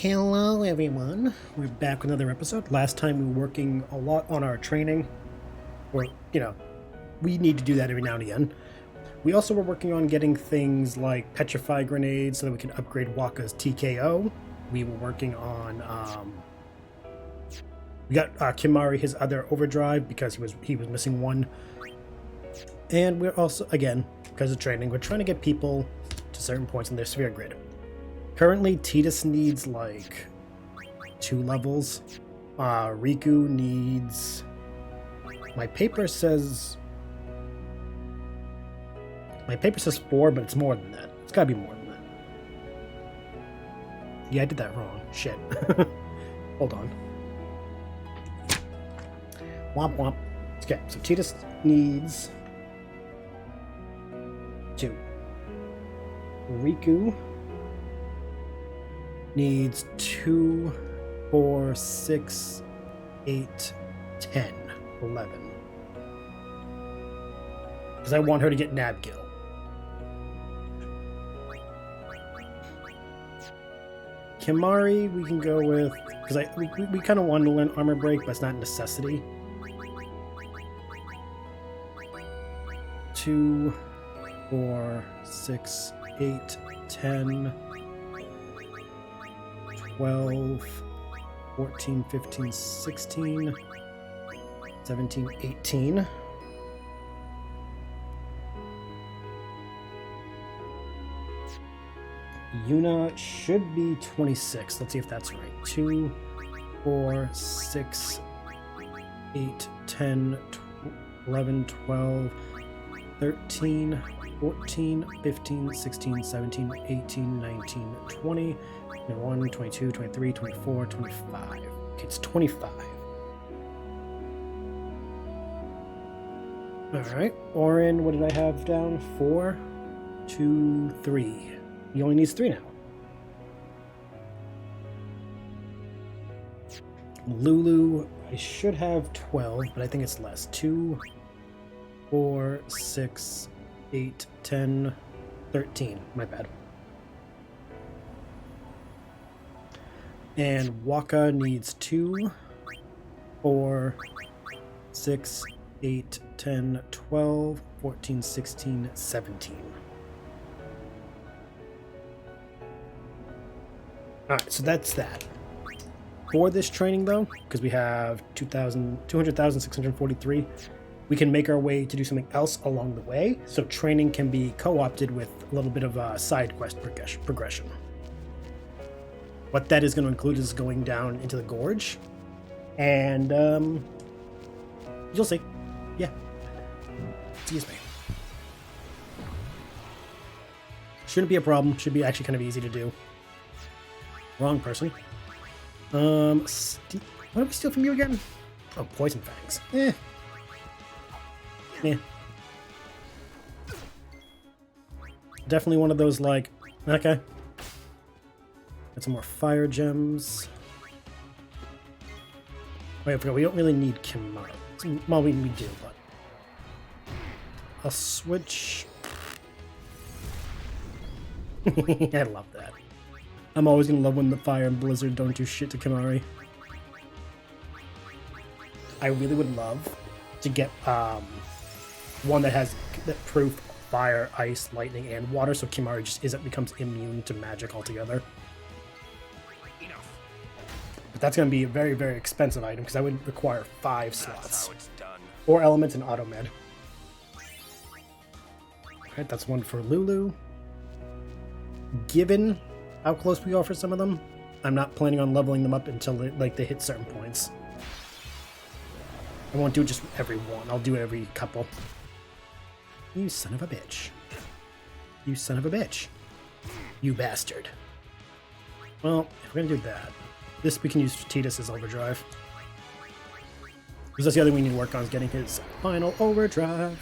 Hello everyone, we're back with another episode. Last time we were working a lot on our training, or, we need to do that every now and again. We also were working on getting things like petrify grenades so that we can upgrade Waka's TKO. We were working on, we got Kimari his other overdrive because he was missing one. And we're also, again, because of training, we're trying to get people to certain points in their sphere grid. Currently, Tidus needs like 2 levels. Riku needs... My paper says 4, but it's more than that. It's gotta be more than that. Yeah, I did that wrong. Shit. Hold on. Womp womp. Okay, so Tidus needs 2. Riku needs 2, 4, 6, 8, 10, 11. Because I want her to get Nabgil. Kimari, we can go with... Because we kind of wanted to learn Armor Break, but it's not a necessity. 2, 4, 6, 8, 10... 12, 14, 15, 16, 17, 18. Yuna should be 26. Let's see if that's right. 2, 4, 6, 8, 10, 11, 12, 13, 14, 15, 16, 17, 18, 19, 20, 21, 22, 23, 24, 25. Okay, it's 25. Alright, Orin, what did I have down? 4, 2, 3. He only needs 3 now. Lulu, I should have 12, but I think it's less. 2, 4, 6, 8, 10, 13. My bad. And Waka needs 2, 4, 6, 8, 10, 12, 14, 16, 17. Alright, so that's that. For this training, though, because we have 200,643, we can make our way to do something else along the way, so training can be co-opted with a little bit of a side quest progression. What that is going to include is going down into the gorge, and you'll see. Yeah. Excuse me. Shouldn't be a problem. Should be actually kind of easy to do. Wrong person. What did we steal from you again? Oh, poison fangs. Definitely one of those, like, okay. Got some more fire gems. Wait, I forgot, we don't really need Kimura. Well, we do, but... I'll switch... I love that. I'm always gonna love when the fire and blizzard don't do shit to Kimari. I really would love to get one that has that proof fire, ice, lightning, and water, so Kimari just becomes immune to magic altogether. But that's going to be a very, very expensive item because I would require 5 slots. 4 elements and auto med. Alright, that's one for Lulu. Given how close we are for some of them, I'm not planning on leveling them up until they hit certain points. I won't do it just every one. I'll do it every couple. You son of a bitch. You son of a bitch. You bastard. Well, if we're going to do that, this we can use Tidus as overdrive. Because that's the other thing we need to work on, is getting his final overdrive.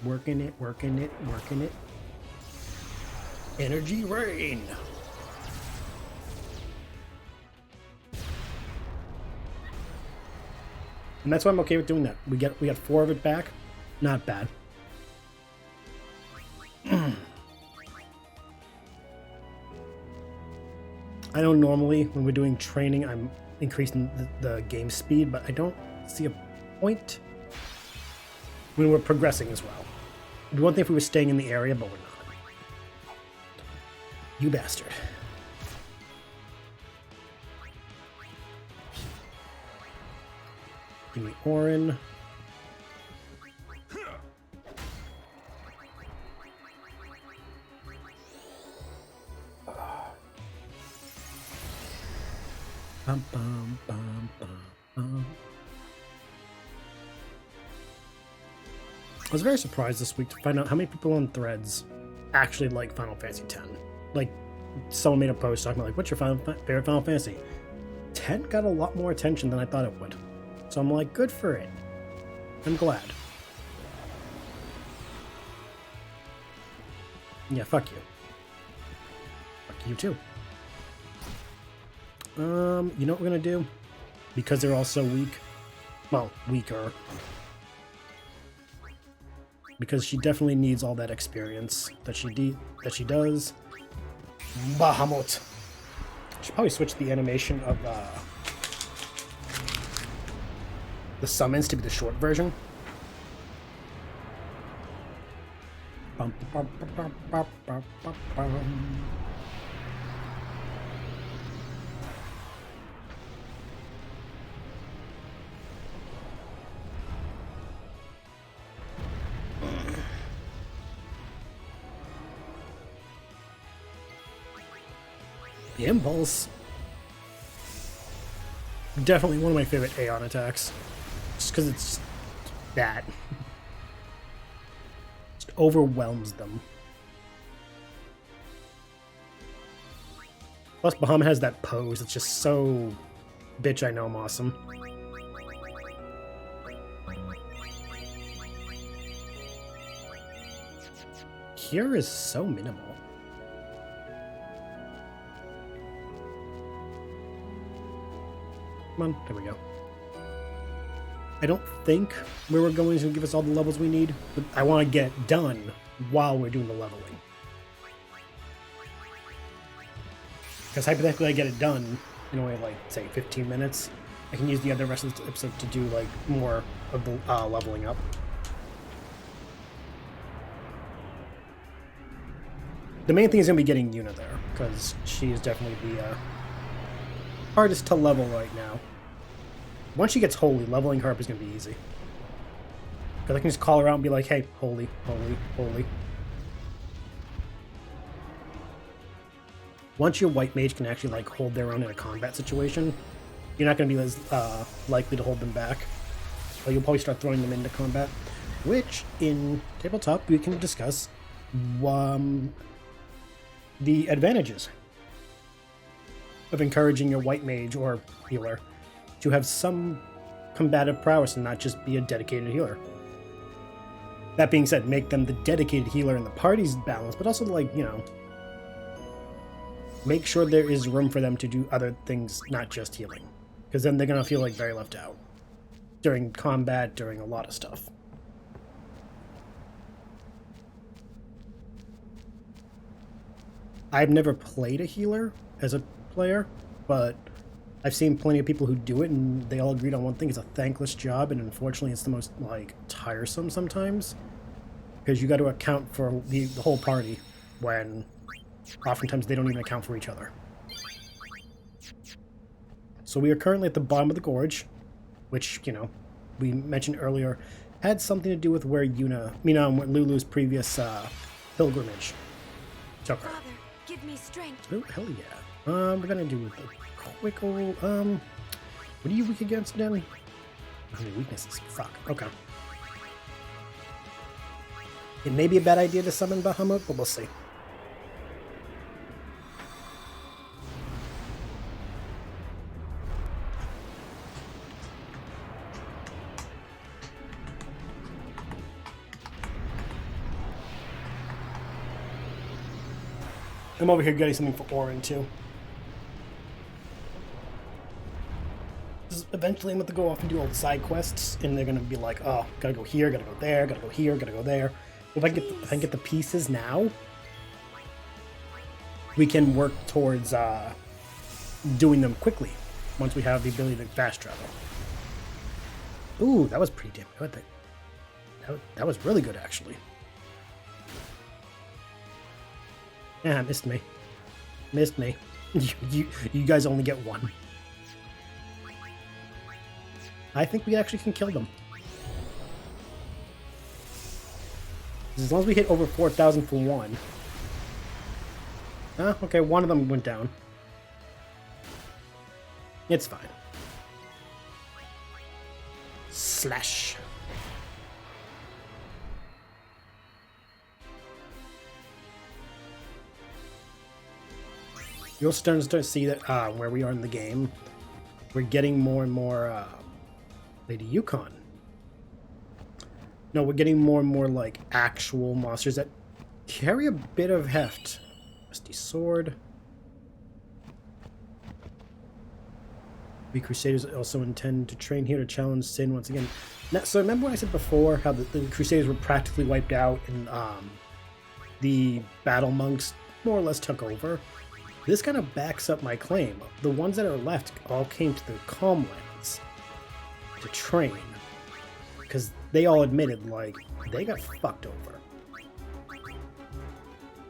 Working it, working it, working it. Energy rain. And that's why I'm okay with doing that. We got 4 of it back. Not bad. I know normally when we're doing training, I'm increasing the game speed, but I don't see a point when we're progressing as well. It'd be one thing if we were staying in the area, but we're not. You bastard. Give me Orin. Bum, bum, bum, bum, bum. I was very surprised this week to find out how many people on Threads actually like Final Fantasy X. Like, someone made a post talking about, like, what's your favorite Final Fantasy? 10 got a lot more attention than I thought it would. So I'm like, good for it. I'm glad. Yeah, fuck you. Fuck you too. You know what we're gonna do? Because they're all so weak. Well, weaker. Because she definitely needs all that experience that she does. Bahamut. Should probably switch the animation of the summons to be the short version. Bum, bum, bum, bum, bum, bum, bum. The Impulse. Definitely one of my favorite Aeon attacks. Just because it's that. Just overwhelms them. Plus, Bahamut has that pose. It's just so... Bitch, I know I'm awesome. Here is so minimal. Come on, there we go. I don't think where we're going is going to give us all the levels we need, but I want to get it done while we're doing the leveling. Because hypothetically I get it done in only like, say, 15 minutes. I can use the other rest of the episode to do like more of the leveling up. The main thing is going to be getting Yuna there, because she is definitely the hardest to level right now. Once she gets holy, leveling her up is going to be easy. Because I can just call her out and be like, hey, holy, holy, holy. Once your white mage can actually like hold their own in a combat situation, you're not going to be as likely to hold them back. But you'll probably start throwing them into combat, which in tabletop we can discuss the advantages of encouraging your white mage or healer to have some combative prowess and not just be a dedicated healer. That being said, make them the dedicated healer in the party's balance, but also, like, you know, make sure there is room for them to do other things, not just healing. Because then they're going to feel like very left out during combat, during a lot of stuff. I've never played a healer as a player, but I've seen plenty of people who do it, and they all agreed on one thing: it's a thankless job, and unfortunately it's the most, like, tiresome sometimes, because you got to account for the whole party when oftentimes they don't even account for each other. So we are currently at the bottom of the gorge, which, you know, we mentioned earlier had something to do with where Lulu's previous pilgrimage took her. Father, give me strength. Oh, hell yeah. We're gonna do a quick old, what are you weak against again? How many weaknesses? Fuck, okay. It may be a bad idea to summon Bahamut, but we'll see. I'm over here getting something for Orin, too. Eventually I'm going to go off and do all the side quests, and they're going to be like, oh, gotta go here, gotta go there, gotta go here, gotta go there. If I can get the pieces now, we can work towards doing them quickly once we have the ability to fast travel. Ooh, that was pretty damn good. That was really good, actually. Yeah, missed me. Missed me. You guys only get one. I think we actually can kill them. As long as we hit over 4,000 for one. Okay, one of them went down. It's fine. Slash. You'll start to see that where we are in the game, we're getting more and more Lady Yukon. No, we're getting more and more like actual monsters that carry a bit of heft. Rusty sword. We Crusaders also intend to train here to challenge Sin once again. Now, so remember what I said before, how the Crusaders were practically wiped out and the battle monks more or less took over? This kind of backs up my claim. The ones that are left all came to the Calmlands to train. Because they all admitted, like, they got fucked over.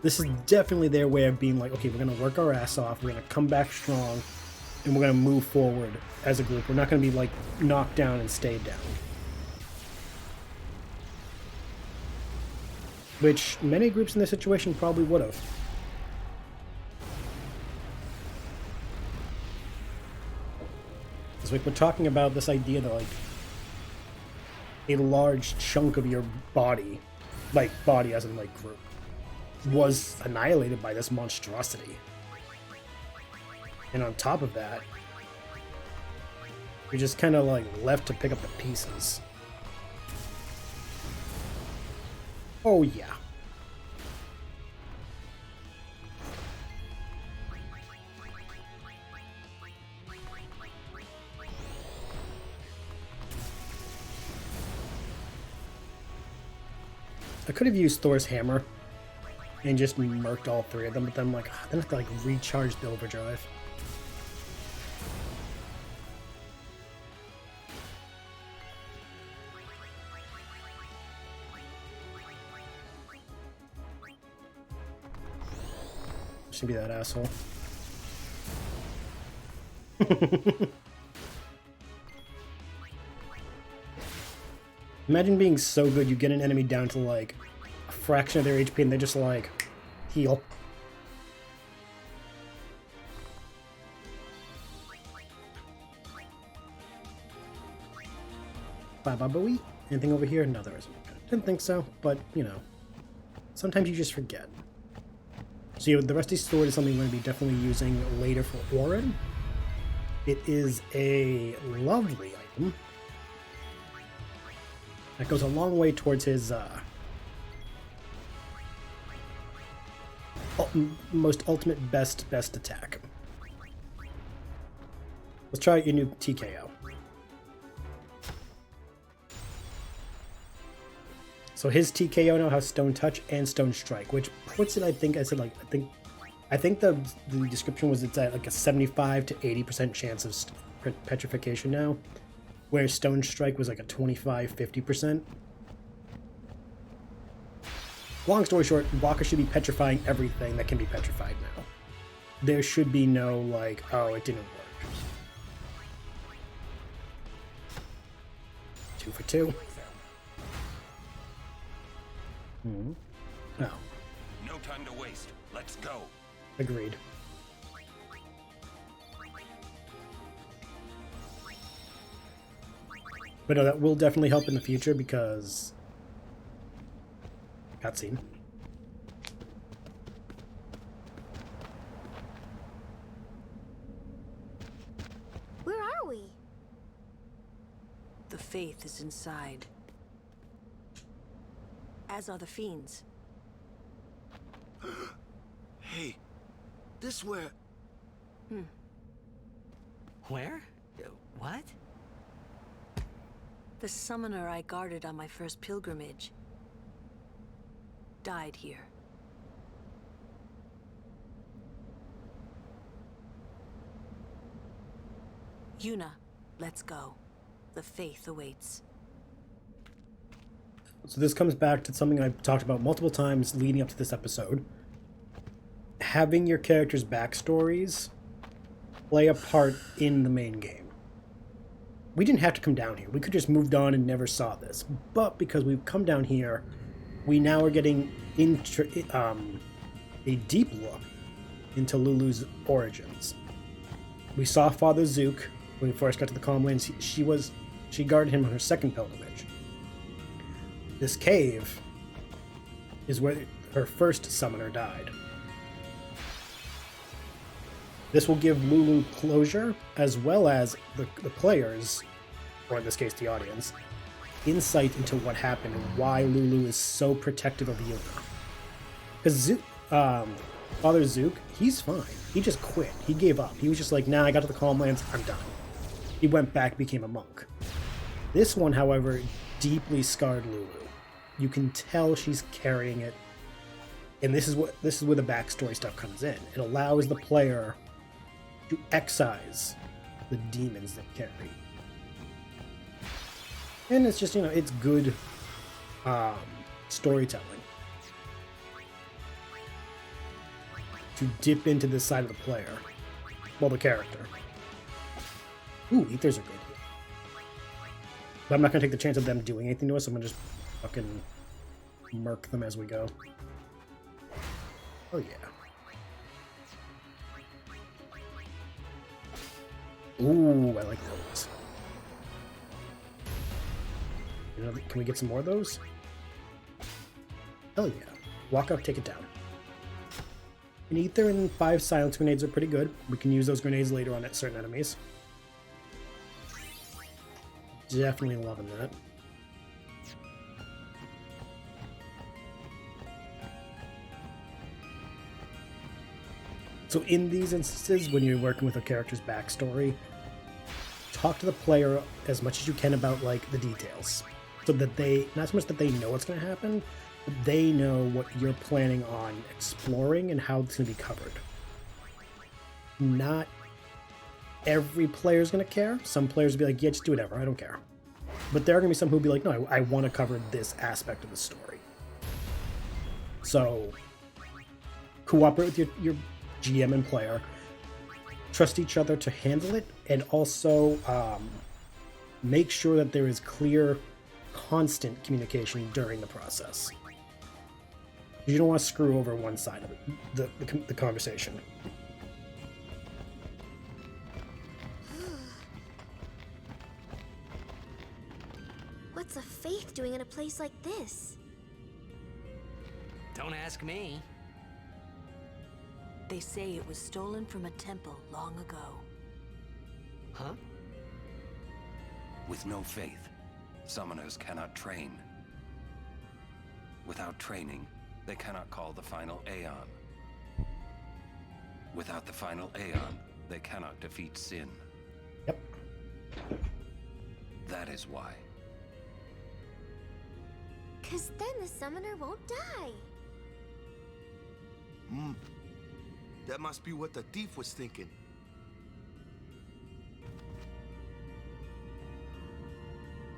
This is definitely their way of being like, okay, we're going to work our ass off, we're going to come back strong, and we're going to move forward as a group. We're not going to be, like, knocked down and stayed down. Which many groups in this situation probably would have. Like we're talking about this idea that like a large chunk of your body, like body as in like group, was annihilated by this monstrosity. And on top of that, you're just kind of like left to pick up the pieces. Oh yeah. I could have used Thor's hammer and just murked all three of them, but then I'm like, then I have to like recharge the overdrive. Should be that asshole. Imagine being so good you get an enemy down to like a fraction of their HP and they just like heal. Ba-ba-ba-wee. Anything over here? No, there isn't. Didn't think so, but you know, sometimes you just forget. So the Rusty Sword is something I'm going to be definitely using later for Orin. It is a lovely item. That goes a long way towards his most ultimate best attack. Let's try your new TKO. So his TKO now has Stone Touch and Stone Strike, which puts it, I think the description was it's at like a 75 to 80% chance of petrification now, where Stone Strike was like a 25-50%. Long story short, Waka should be petrifying everything that can be petrified now. There should be no like, oh, it didn't work. 2 for 2. Hmm. Oh. No time to waste. Let's go. Agreed. But no, that will definitely help in the future because cutscene. Where are we? The faith is inside. As are the fiends. Hey, this where... Where? What? The summoner I guarded on my first pilgrimage died here. Yuna, let's go. The faith awaits. So this comes back to something I've talked about multiple times leading up to this episode. Having your characters' backstories play a part in the main game. We didn't have to come down here. We could just moved on and never saw this. But because we've come down here, we now are getting a deep look into Lulu's origins. We saw Father Zook when we first got to the Calm Lands. She guarded him on her second pilgrimage. This cave is where her first summoner died. This will give Lulu closure, as well as the players, or in this case the audience, insight into what happened and why Lulu is so protective of Yuna. Because Father Zook, he's fine. He just quit. He gave up. He was just like, nah, I got to the Calm Lands, I'm done. He went back, became a monk. This one, however, deeply scarred Lulu. You can tell she's carrying it. And this is where the backstory stuff comes in. It allows the player to excise the demons they carry. And it's just, it's good storytelling. To dip into this side of the player. Well, the character. Ooh, ethers are good here. But I'm not going to take the chance of them doing anything to us. I'm going to just fucking murk them as we go. Oh, yeah. Ooh, I like those. Can we get some more of those? Hell yeah. Walk up, take it down. An ether and 5 silence grenades are pretty good. We can use those grenades later on at certain enemies. Definitely loving that. So in these instances, when you're working with a character's backstory, talk to the player as much as you can about, like, the details. So that they, not so much that they know what's going to happen, but they know what you're planning on exploring and how it's going to be covered. Not every player is going to care. Some players will be like, yeah, just do whatever, I don't care. But there are going to be some who will be like, no, I want to cover this aspect of the story. So, cooperate with your GM and player. Trust each other to handle it, and also make sure that there is clear, constant communication during the process. You don't want to screw over one side of it, the conversation. What's a faith doing in a place like this? Don't ask me. They say it was stolen from a temple long ago. Huh? With no faith, summoners cannot train. Without training, they cannot call the final Aeon. Without the final Aeon, they cannot defeat sin. Yep. That is why. 'Cause then the summoner won't die. That must be what the thief was thinking.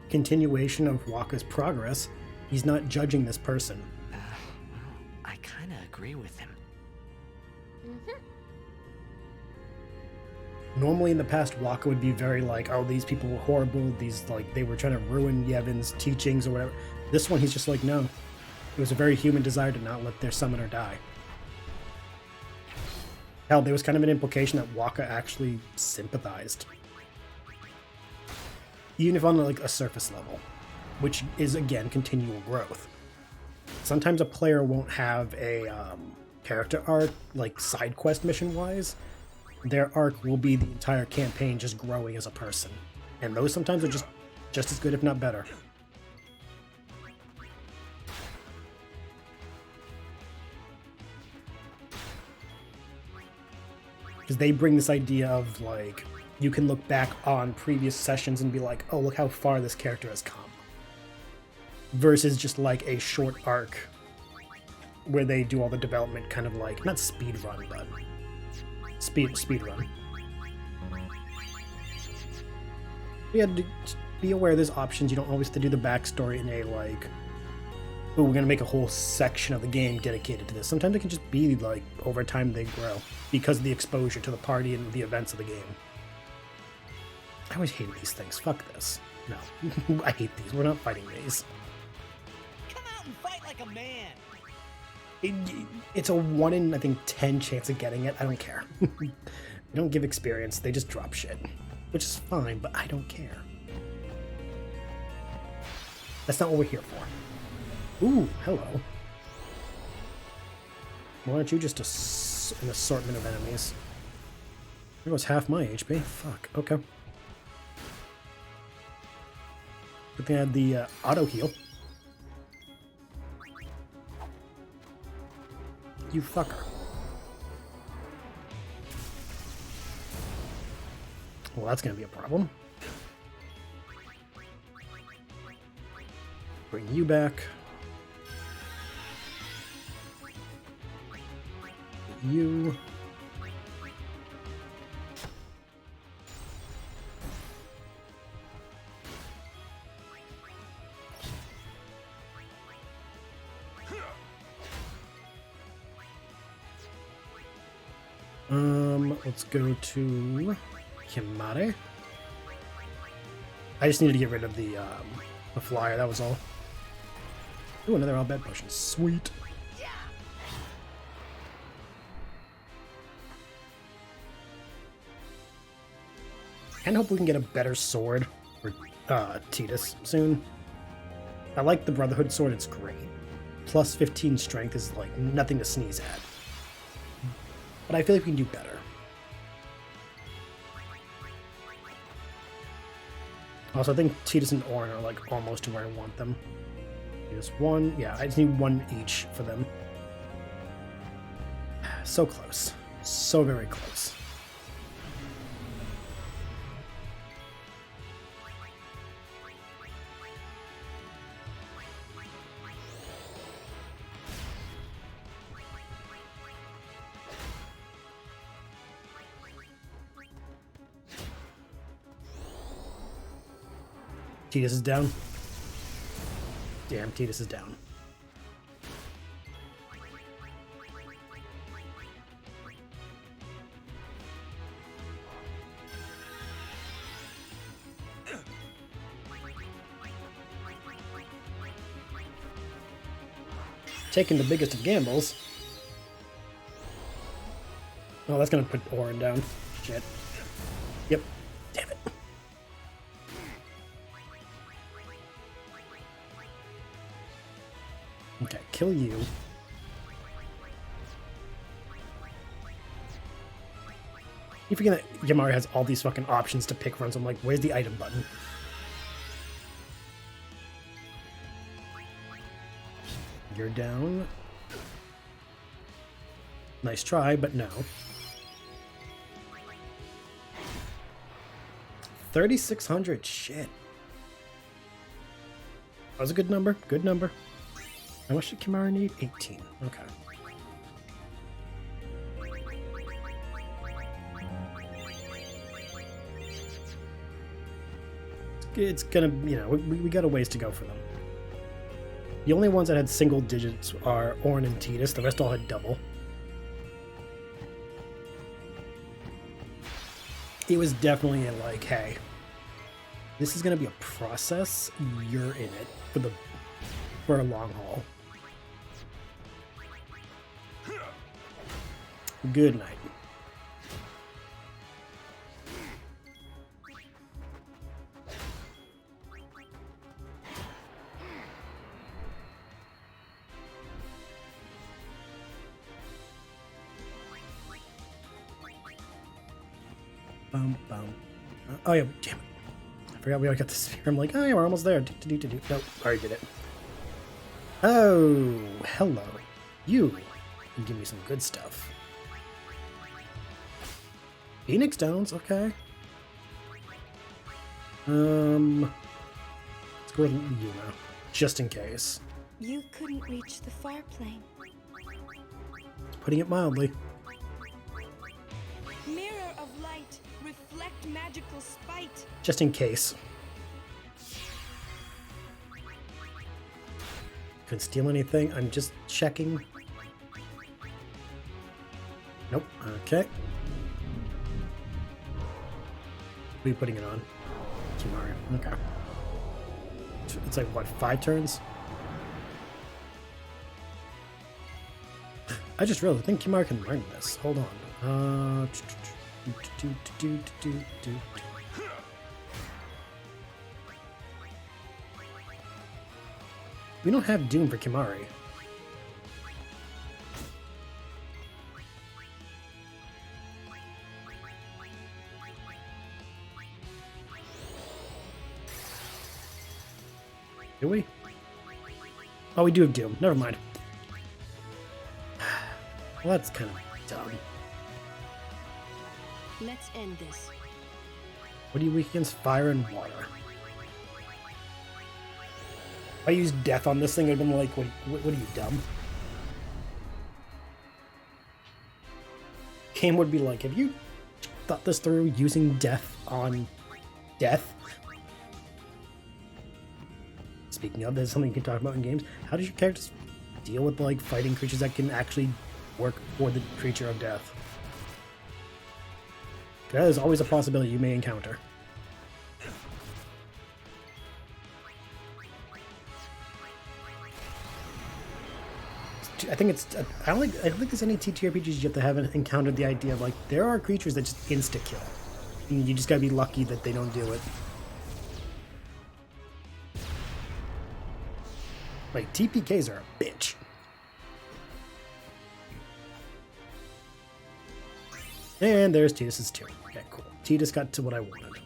Continuation of Wakka's progress. He's not judging this person. I kind of agree with him. Normally in the past, Wakka would be very like, oh, these people were horrible, these, like, they were trying to ruin Yevon's teachings or whatever. This one, he's just like, no. It was a very human desire to not let their summoner die. Hell, there was kind of an implication that Wakka actually sympathized. Even if on, like, a surface level. Which is, again, continual growth. Sometimes a player won't have a character arc, like, side quest mission-wise. Their arc will be the entire campaign just growing as a person. And those sometimes are just as good, if not better. Because they bring this idea of, like, you can look back on previous sessions and be like, oh, look how far this character has come. Versus just, like, a short arc where they do all the development kind of like, not speed run, but speed run. Yeah, be aware there's options. You don't always have to do the backstory in a, like, oh, we're gonna make a whole section of the game dedicated to this. Sometimes it can just be, like, over time they grow because of the exposure to the party and the events of the game. I always hated these things. Fuck this. No. I hate these. We're not fighting these. Come out and fight like a man. It's a 1 in, I think, 10 chance of getting it. I don't care. They don't give experience. They just drop shit. Which is fine, but I don't care. That's not what we're here for. Ooh, hello. Why aren't you just an assortment of enemies? There goes half my HP. Fuck. Okay. Good thing I had the auto heal. You fucker. Well, that's gonna be a problem. Bring you back. You. Let's go to Himare. I just needed to get rid of the flyer, that was all. Ooh, another all bed potion. Sweet. I kinda hope we can get a better sword for Tidus soon. I like the Brotherhood sword, it's great. Plus 15 strength is like nothing to sneeze at. But I feel like we can do better. Also, I think Tidus and Ornn are like almost to where I want them. Just one, yeah, I just need one each for them. So close. So very close. Tidus is down. Damn, Tidus is down. Taking the biggest of gambles. Oh, that's gonna put Ornn down. Shit. Yep. Damn it. Okay, kill you. You forget that Yamari has all these fucking options to pick from, so I'm like, where's the item button? You're down. Nice try, but no. 3,600, shit. That was a good number, good number. How much did Kimara need? 18. Okay. It's gonna, you know, we got a ways to go for them. The only ones that had single digits are Ornn and Tidus. The rest all had double. It was definitely a like, hey, this is gonna be a process. You're in it for a long haul. Good night. Oh yeah, damn it. I forgot we already got the sphere. I'm like, oh yeah, we're almost there. Nope, already did it. Oh, hello. You can give me some good stuff. Phoenix Downs, okay. Let's go with Yuna, just in case. You couldn't reach the far plane. Putting it mildly. Mirror of light, reflect magical spite. Just in case. Couldn't steal anything. I'm just checking. Nope. Okay. What are you putting it on? Kimari. Okay. It's like, what, 5 turns? I just realized I think Kimari can learn this. Hold on. We don't have Doom for Kimari. Do we? Oh, we do have Doom. Never mind. Well, that's kind of dumb. Let's end this. What are you weak against? Fire and water. If I used death on this thing, I'd have been like, what are you, dumb? Game would be like, have you thought this through using death on death? Speaking of, there's something you can talk about in games. How does your characters deal with like fighting creatures that can actually work for the creature of death? That is always a possibility you may encounter. I think it's. I don't think there's any TTRPGs yet that haven't encountered the idea of like there are creatures that just insta kill, and you just gotta be lucky that they don't do it. Like TPKs are a bitch. And there's Tidus's too. Okay, cool. Tidus got to what I wanted.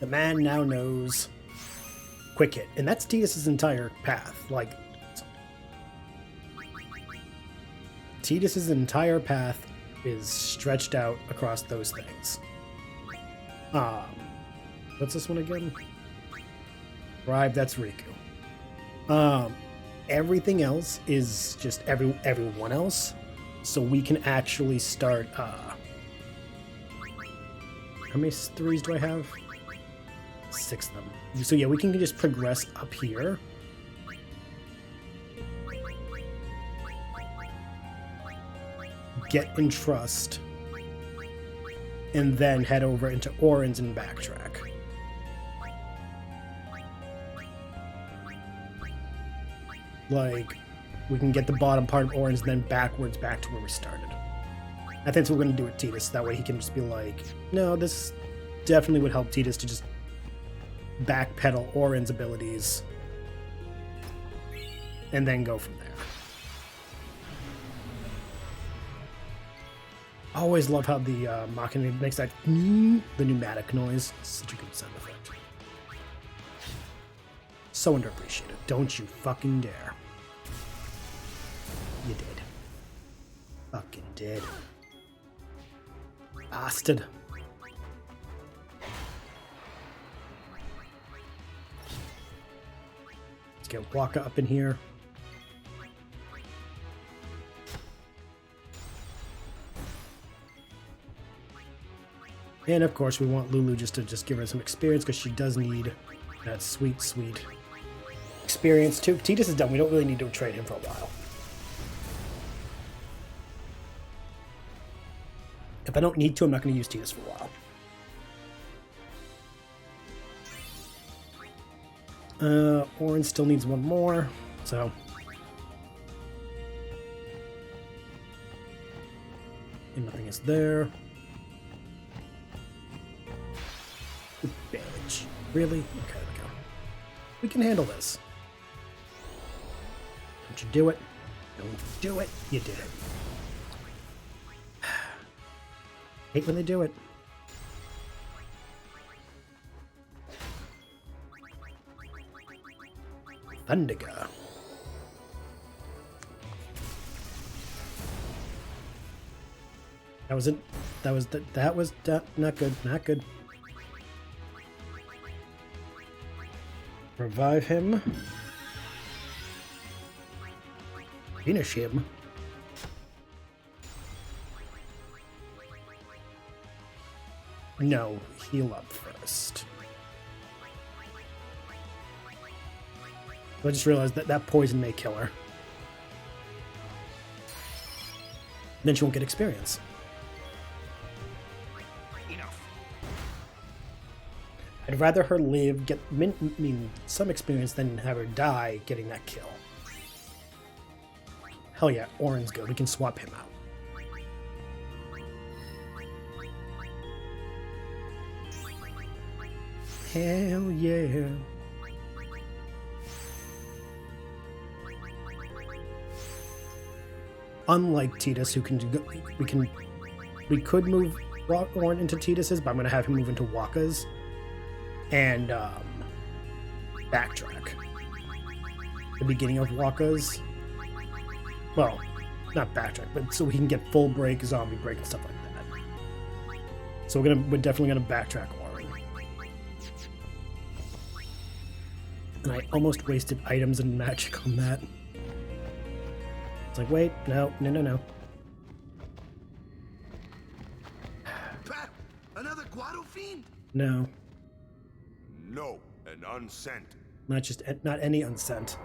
The man now knows quick hit, and that's Tidus's entire path. Like, Tidus's entire path is stretched out across those things. What's this one again? Bribe, that's Riku. Everything else is just everyone else, so we can actually start. How many 3s do I have? 6 of them. So yeah, we can just progress up here. Get in trust, and then head over into Orange and backtrack. Like, we can get the bottom part of Orange and then backwards back to where we started. I think that's what we're going to do with Tidus. That way he can just be like, no, this definitely would help Tidus to just backpedal Oran's abilities and then go from there. I always love how the Machina makes that the pneumatic noise. Such a good sound effect. So underappreciated. Don't you fucking dare. You did. Fucking did. Bastard. Let's get Waka up in here. And of course we want Lulu just to give her some experience because she does need that sweet, sweet experience too. Tidus is done. We don't really need to trade him for a while. If I don't need to, I'm not going to use Tidus for a while. Orange still needs one more, so. And nothing is there. Good bitch. Really? Okay, there we go. We can handle this. Don't you do it. Don't do it. You did it. Hate when they do it. Thundiga. That was it. That was not good. Not good. Revive him. Finish him. No, heal up first. I just realized that that poison may kill her. Then she won't get experience. Enough. I'd rather her live, get some experience than have her die getting that kill. Hell yeah, Orin's good. We can swap him out. Hell yeah. Unlike Tidus, who can go, we could move Orin into Tidus's, but I'm gonna have him move into Wakka's and backtrack. The beginning of Wakka's. Well, not backtrack, but so we can get full break, zombie break, and stuff like that. So we're definitely gonna backtrack Orin. And I almost wasted items and magic on that. It's like, wait, no. Pat, another Guado fiend? No, No, an unsent. not any unsent.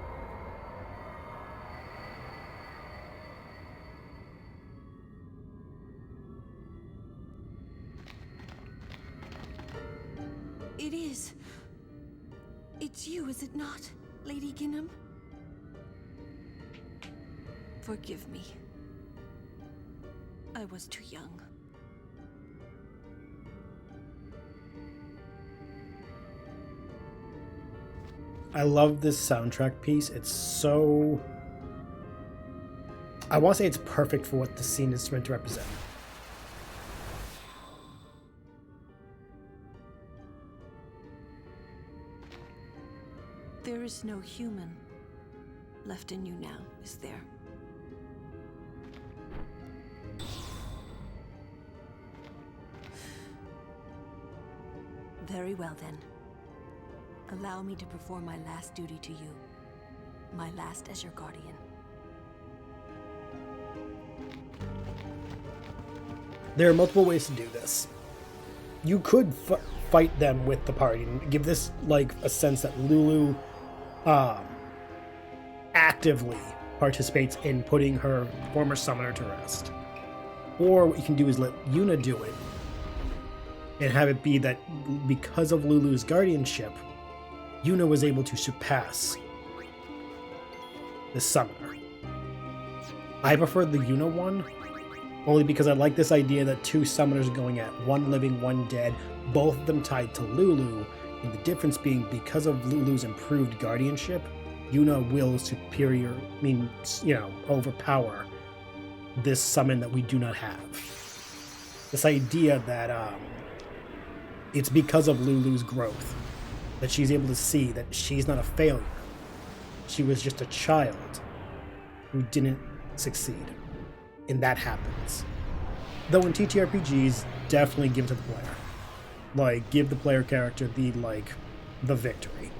It is. It's you, is it not, Lady Ginham? Forgive me. I was too young. I love this soundtrack piece. It's so... I want to say it's perfect for what the scene is meant to represent. There is no human left in you now, is there? Very well then. Allow me to perform my last duty to you. My last as your guardian. There are multiple ways to do this. You could fight them with the party and give this like a sense that Lulu actively participates in putting her former summoner to rest. Or what you can do is let Yuna do it and have it be that because of Lulu's guardianship, Yuna was able to surpass the summoner. I prefer the Yuna one, only because I like this idea that two summoners are going at, one living, one dead, both of them tied to Lulu, and the difference being because of Lulu's improved guardianship, Yuna will overpower this summon that we do not have. This idea that it's because of Lulu's growth that she's able to see that she's not a failure. She was just a child who didn't succeed. And that happens. Though in TTRPGs, definitely give to the player. Like, give the player character the victory.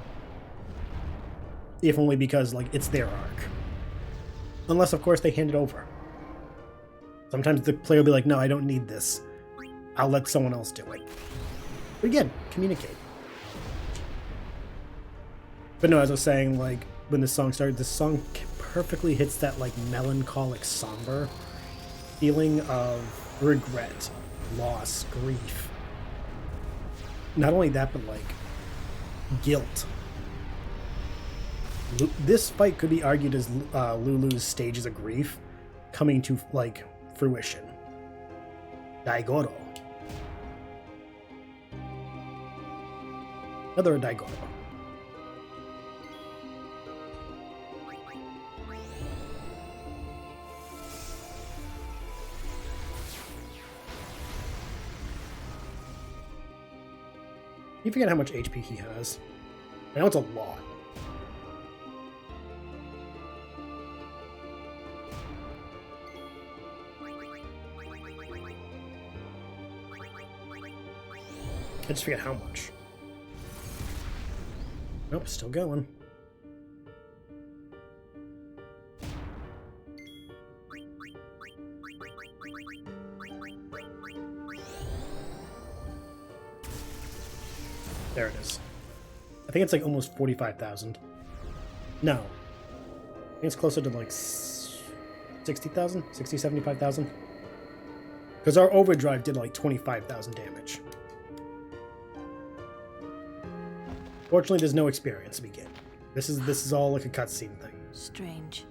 If only because, it's their arc. Unless, of course, they hand it over. Sometimes the player will be like, no, I don't need this. I'll let someone else do it. But again, communicate. But no, as I was saying, when this song started, this song perfectly hits that, melancholic, somber feeling of regret, loss, grief. Not only that, but, guilt. This fight could be argued as Lulu's stages of grief coming to, fruition. Daigoro. Another Daigoro. You forget how much HP he has. I know it's a lot. I just forget how much. Nope, still going. There it is. I think it's like almost 45,000. No. I think it's closer to like 60,000? 60, 75,000? Because our overdrive did like 25,000 damage. Fortunately, there's no experience to begin. This is all like a cutscene thing. Strange.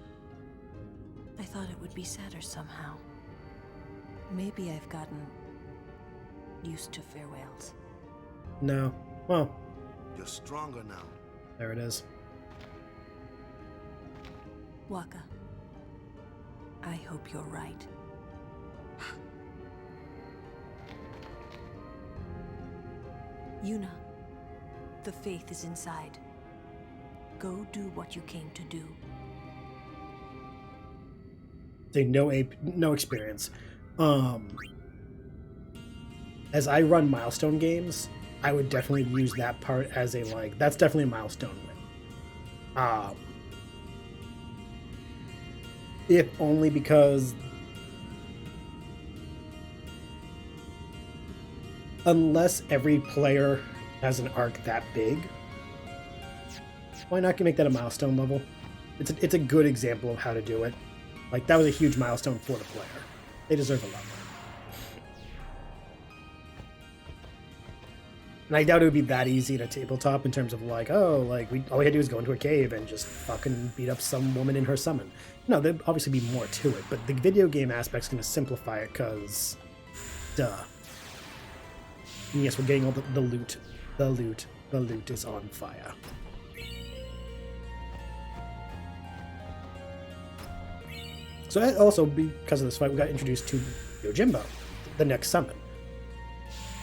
I thought it would be sadder somehow. Maybe I've gotten used to farewells. No. Well, You're stronger now. there it is. Waka, I hope you're right. Yuna, the faith is inside. Go do what you came to do. Say no experience. As I run milestone games, I would definitely use that part as a like. That's definitely a milestone win. If only because unless every player has an arc that big, why not make that a milestone level? It's a good example of how to do it. Like, that was a huge milestone for the player. They deserve a lot more. And I doubt it would be that easy to tabletop in terms of like, oh, like all we had to do is go into a cave and just fucking beat up some woman in her summon. No, there'd obviously be more to it, but the video game aspect's going to simplify it because, duh. And yes, we're getting all the loot. The loot is on fire. So also, because of this fight, we got introduced to Yojimbo, the next summon.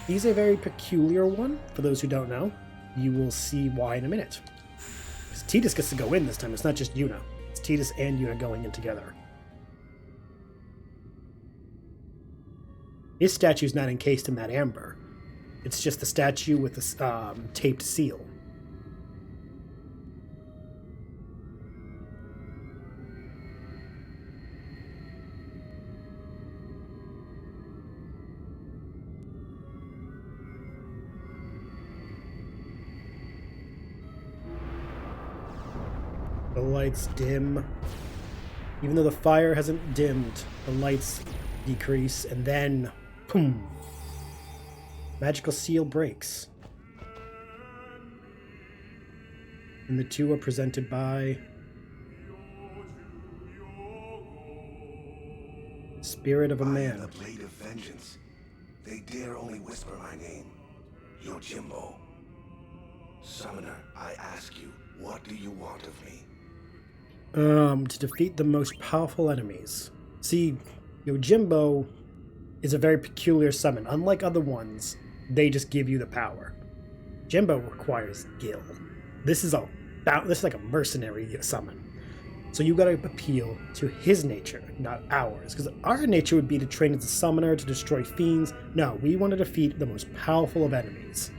He's a very peculiar one, for those who don't know. You will see why in a minute. Because Tidus gets to go in this time, it's not just Yuna. It's Tidus and Yuna going in together. His statue's not encased in that amber. It's just the statue with the taped seal. The lights dim. Even though the fire hasn't dimmed, the lights decrease, and then, boom! Magical seal breaks. And the two are presented by Spirit of a Man. I am the blade of vengeance. They dare only whisper my name. Yojimbo. Summoner, I ask you, what do you want of me? To defeat the most powerful enemies. See, Yojimbo is a very peculiar summon. Unlike other ones, they just give you the power. Jimbo requires gil. This is like a mercenary summon. So you gotta appeal to his nature, not ours. Because our nature would be to train as a summoner, to destroy fiends. No, we want to defeat the most powerful of enemies.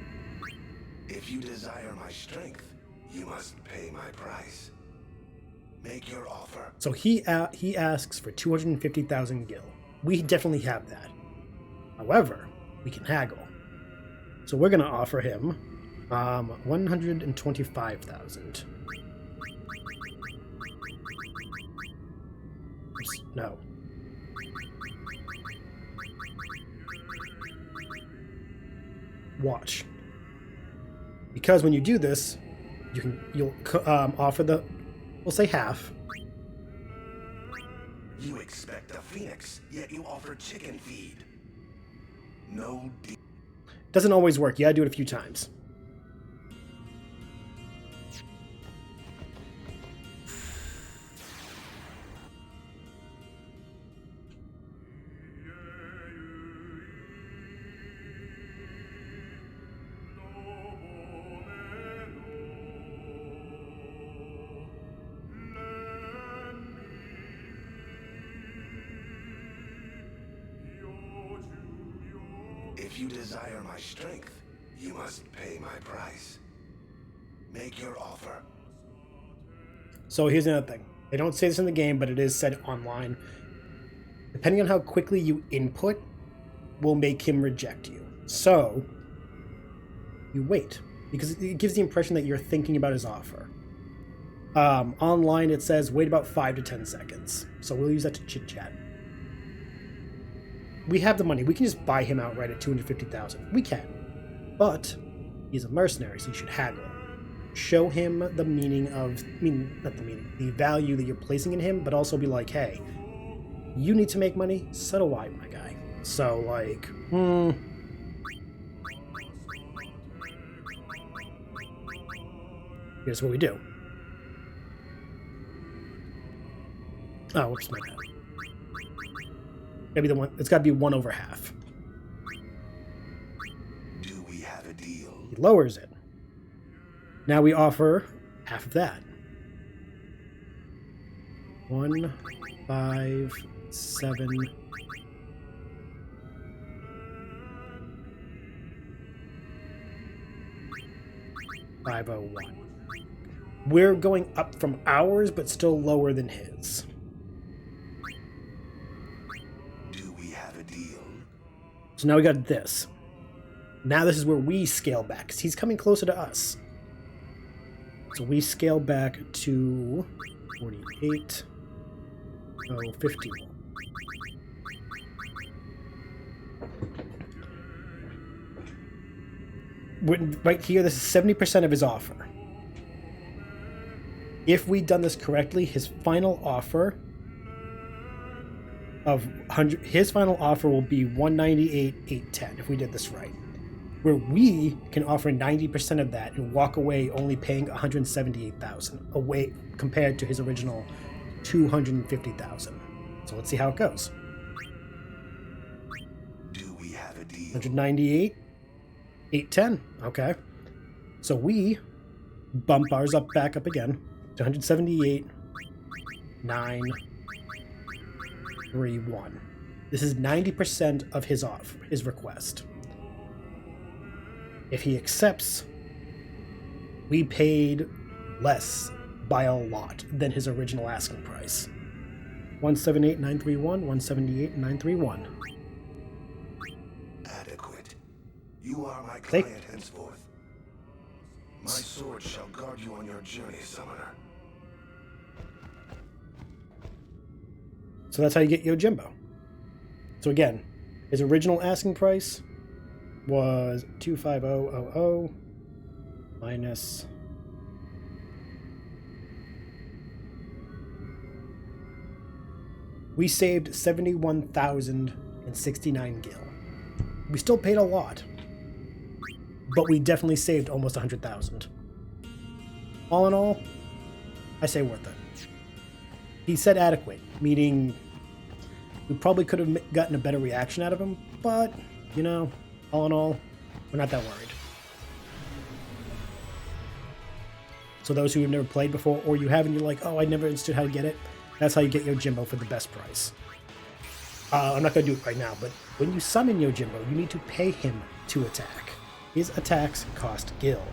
If you desire my strength, you must pay my price. Make your offer. So he asks for 250,000 gil. We definitely have that. However, we can haggle. So we're gonna offer him 125,000. No. Watch. Because when you do this, you'll offer we'll say half. You expect a phoenix, yet you offer chicken feed. No deal. Doesn't always work. You gotta do it a few times. If you desire my strength, you must pay my price. Make your offer. So here's another thing. They don't say this in the game, but it is said online. Depending on how quickly you input, will make him reject you. So, you wait. because it gives the impression that you're thinking about his offer. Online it says wait about 5 to 10 seconds, so we'll use that to chit chat. We have the money. We can just buy him outright at 250,000. We can, but he's a mercenary, so you should haggle. Show him the meaning of, not the meaning, the value that you're placing in him, but also be like, hey, you need to make money, so do I, my guy. So, like, here's what we do. Oh, whoops, my bad. Maybe the one, it's got to be 1 over half. Do we have a deal? He lowers it. Now we offer half of that. 1, 5, 7. $501. We're going up from ours, but still lower than his. Do we have a deal? So now we got this. Now this is where we scale back, because he's coming closer to us. So we scale back to 48. Oh, 50. Right here, this is 70% of his offer. If we'd done this correctly, his final offer of 100, his final offer will be 198,810 if we did this right. Where we can offer 90% of that and walk away only paying 178,000 away compared to his original 250,000. So let's see how it goes. Do we have a deal? 198,810. Okay. So we bump ours up back up again to 178,931. This is 90% of his request. If he accepts, we paid less by a lot than his original asking price. 178,931, 178,931. Adequate. You are my client henceforth. My sword shall guard you on your journey, summoner. So that's how you get Yojimbo. So again, his original asking price was 250,000 minus we saved 71,069 gil. We still paid a lot, but we definitely saved almost 100,000. All in all, I say worth it. He said adequate, meaning we probably could have gotten a better reaction out of him, but, you know, all in all, we're not that worried. So those who have never played before, or you have and you're like, oh, I never understood how to get it, that's how you get Yojimbo for the best price. I'm not going to do it right now, but when you summon Yojimbo, you need to pay him to attack. His attacks cost gil.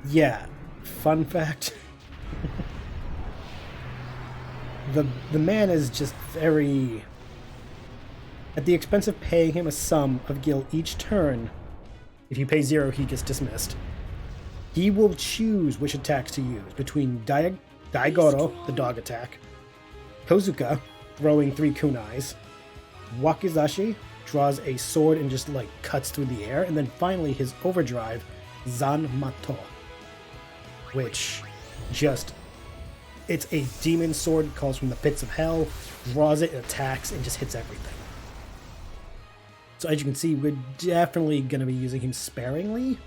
Yeah, fun fact. The man is just very... At the expense of paying him a sum of gil each turn, if you pay 0, he gets dismissed. He will choose which attacks to use between Daigoro, the dog attack, Kozuka, throwing 3 kunais, Wakizashi, draws a sword and just like cuts through the air, and then finally his overdrive, Zanmato, which just... It's a demon sword, calls from the pits of hell, draws it, attacks, and just hits everything. So as you can see, we're definitely going to be using him sparingly.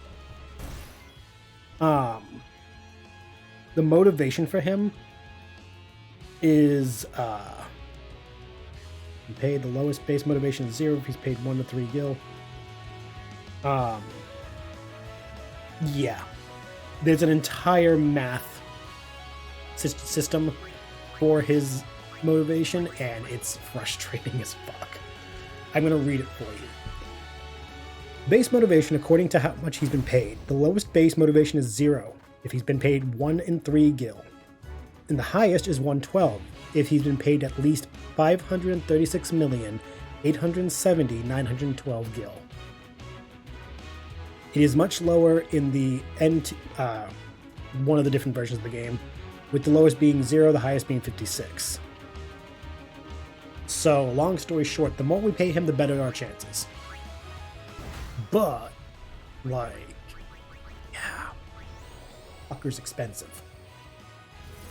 The motivation for him is he paid the lowest base motivation is 0 if he's paid 1 to 3 gil. Yeah. There's an entire math system for his motivation, and it's frustrating as fuck. I'm going to read it for you. Base motivation according to how much he's been paid. The lowest base motivation is 0 if he's been paid 1 in 3 gil. And the highest is 112 if he's been paid at least 536,800,000 870, 912 gil. It is much lower in the one of the different versions of the game, with the lowest being 0, the highest being 56. So, long story short, the more we pay him, the better our chances. But, like, yeah, fucker's expensive.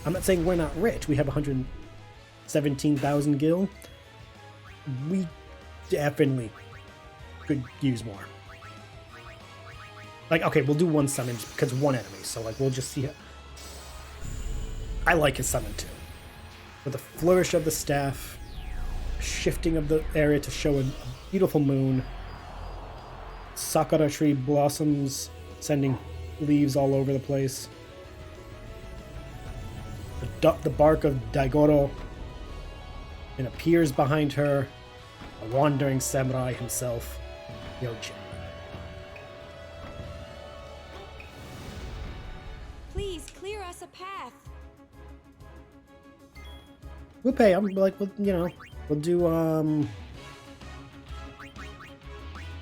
I'm not saying we're not rich. We have 117,000 gil. We definitely could use more. Like, okay, we'll do one summon because one enemy. So, like, we'll just see how... I like his summon, too. With the flourish of the staff, shifting of the area to show a beautiful moon, Sakura tree blossoms, sending leaves all over the place, the bark of Daigoro, and appears behind her, a wandering samurai himself, Yojin. Please clear us a path. We'll pay him, like, we'll, you know, we'll do,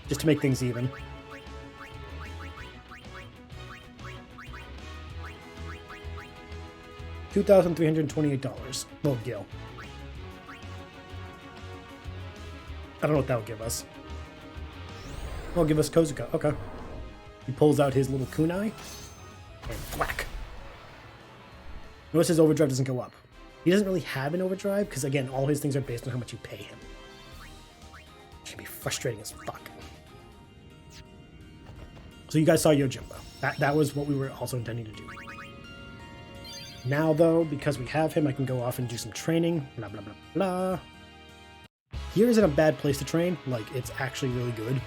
just to make things even. $2,328. Well, gil. I don't know what that will give us. It'll give us Kozuka. Okay. He pulls out his little kunai and whack. Notice his overdrive doesn't go up. He doesn't really have an overdrive because, again, all his things are based on how much you pay him. Which can be frustrating as fuck. So you guys saw Yojimbo. That was what we were also intending to do. Now, though, because we have him, I can go off and do some training. Blah, blah, blah, blah. Here isn't a bad place to train. Like, it's actually really good.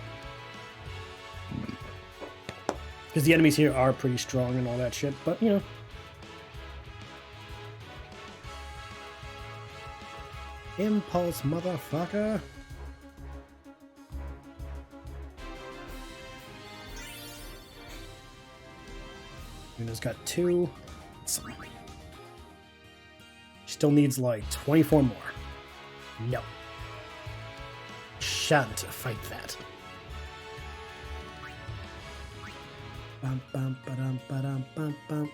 Because the enemies here are pretty strong and all that shit, but, you know. Impulse, motherfucker. Yuna's got 2. Awesome. Still needs like 24 more. No. Shan't fight that. Bum, bum, ba-dum, ba-dum, bum, bum.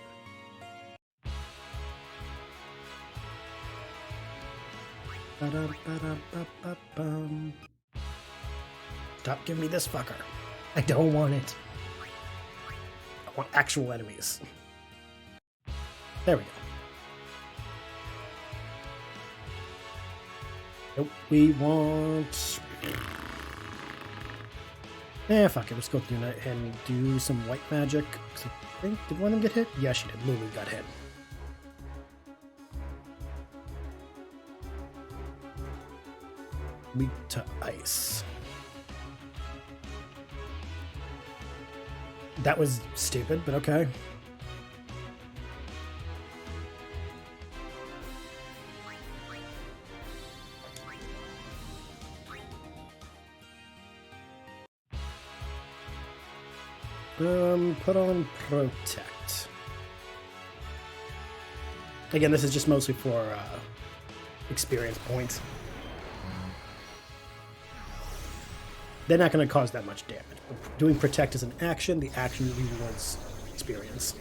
Ba-dum, ba-dum, ba-ba-bum. Stop giving me this fucker. I don't want it. I want actual enemies. There we go. Nope, we want... fuck it, let's go through that and do some white magic. I think, did one of them get hit? Yeah, she did. Lulu got hit. Weak to ice. That was stupid, but okay. Put on protect. Again, this is just mostly for experience points. They're not going to cause that much damage. Doing protect is an action. The action rewards experience.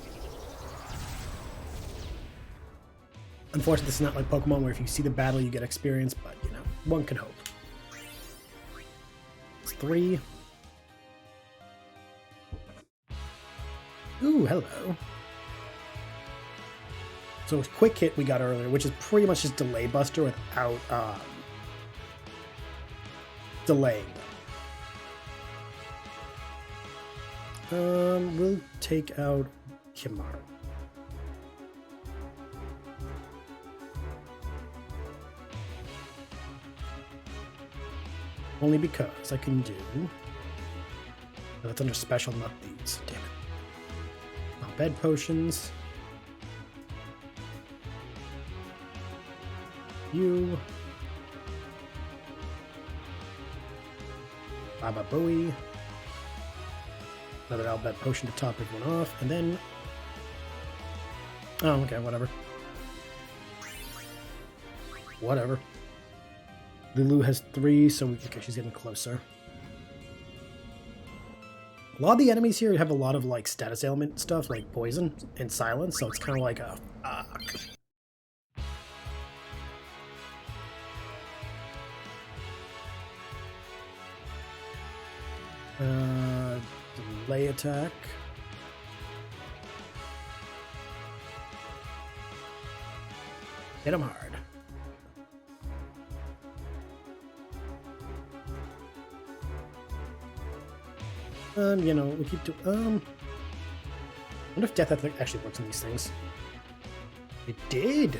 Unfortunately, this is not like Pokemon where if you see the battle, you get experience, but, you know, one can hope. It's 3. Ooh, hello. So it's quick hit we got earlier, which is pretty much just delay buster without delaying. We'll take out Kimaru. Only because I can do... Oh, that's under special, not these. Damn it. Bed potions. You. Baba Booey. Another Albed potion to top everyone off, and then... Oh, okay, whatever. Whatever. Lulu has 3, so okay, she's getting closer. A lot of the enemies here have a lot of like status ailment stuff, like poison and silence, so it's kind of like a fuck. Delay attack. Hit him hard. You know, we keep doing, I wonder if death actually works on these things. It did!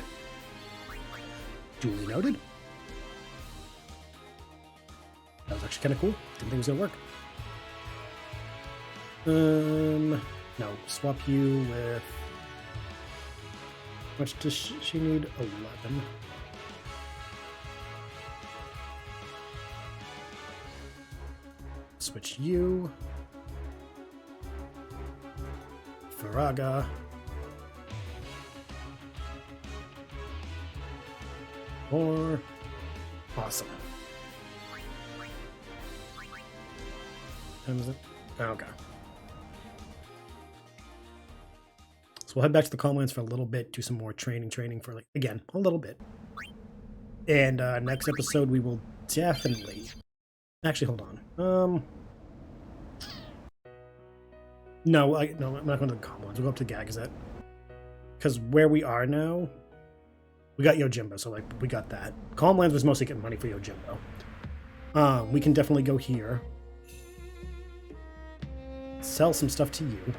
Duly noted. That was actually kind of cool. Didn't think it was gonna work. No, swap you with... How much does she need? 11. Switch you. Faraga. Or awesome. Time is it? Okay. So we'll head back to the Calm Lands for a little bit, do some more training for like, again, a little bit. And next episode we will definitely... Actually, hold on. No, I'm not going to the Calm Lands. We'll go up to Gagazet. Because where we are now, we got Yojimbo, so like we got that. Calm Lands was mostly getting money for Yojimbo. We can definitely go here. Sell some stuff to you.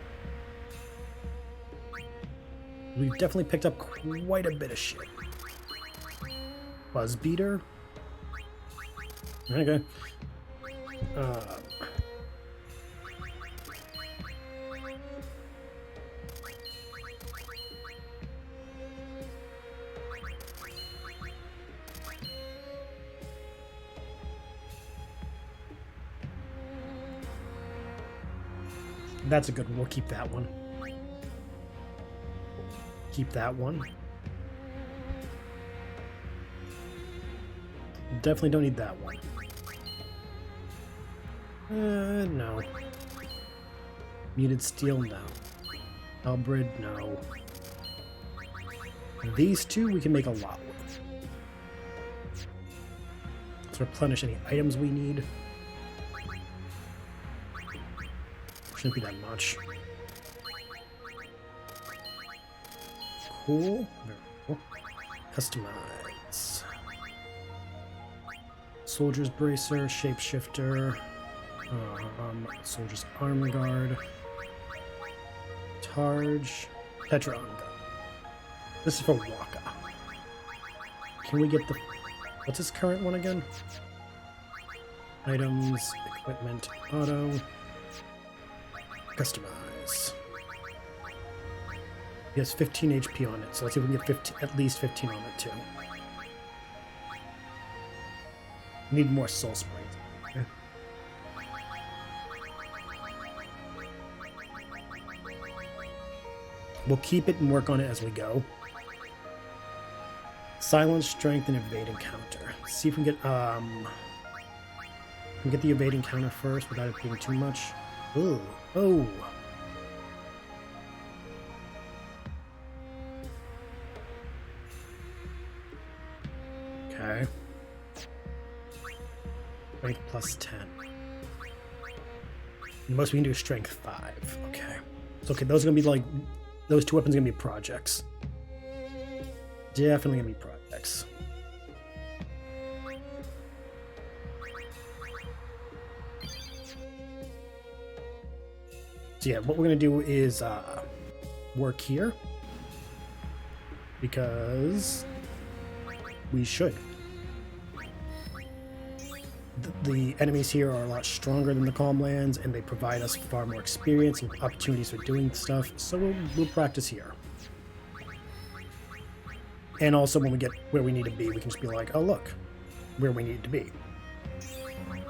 We've definitely picked up quite a bit of shit. Buzzbeater. Okay. That's a good one. We'll keep that one. Keep that one. Definitely don't need that one. No. Muted steel, no. Albrid, no. These two we can make a lot with. Let's replenish any items we need. Shouldn't be that much. Cool. Very cool. Customize. Soldier's Bracer, Shapeshifter, Soldier's Arm Guard, Targe, Petra Arm Guard. This is for Waka. Can we get the... What's his current one again? Items, Equipment, Auto, Customize. He has 15 HP on it, so let's see if we can get 15, at least 15 on it too. Need more soul springs. Okay. We'll keep it and work on it as we go. Silence, strength, and evade encounter. Let's see if we can get the evade encounter first without it being too much. Ooh. Oh. Okay. Strength plus 10. The most we can do is strength 5. Okay. So, okay, those are gonna be like, those two weapons are gonna be projects. Definitely gonna be projects. So yeah, what we're gonna do is work here because we should. The enemies here are a lot stronger than the Calm Lands, and they provide us far more experience and opportunities for doing stuff, so we'll practice here. And also when we get where we need to be, we can just be like, oh look, where we need to be.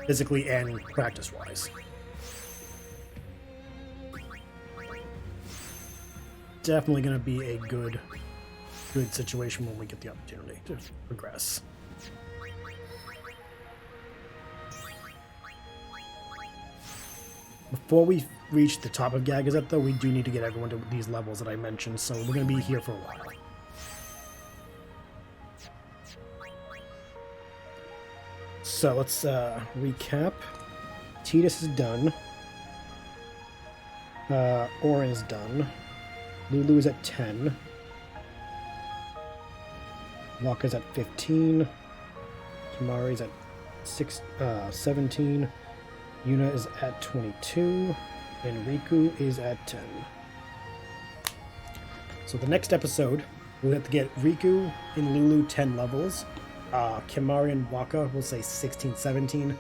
Physically and practice-wise. Definitely going to be a good situation when we get the opportunity to progress. Before we reach the top of Gagazet, though, we do need to get everyone to these levels that I mentioned, so we're going to be here for a while. So let's recap. Tidus is done. Auron is done. Lulu is at 10. Wakka's at 15. Kimahri's at 17. Yuna is at 22. And Riku is at 10. So the next episode, we'll have to get Riku and Lulu 10 levels. Kimahri and Wakka will say 16, 17.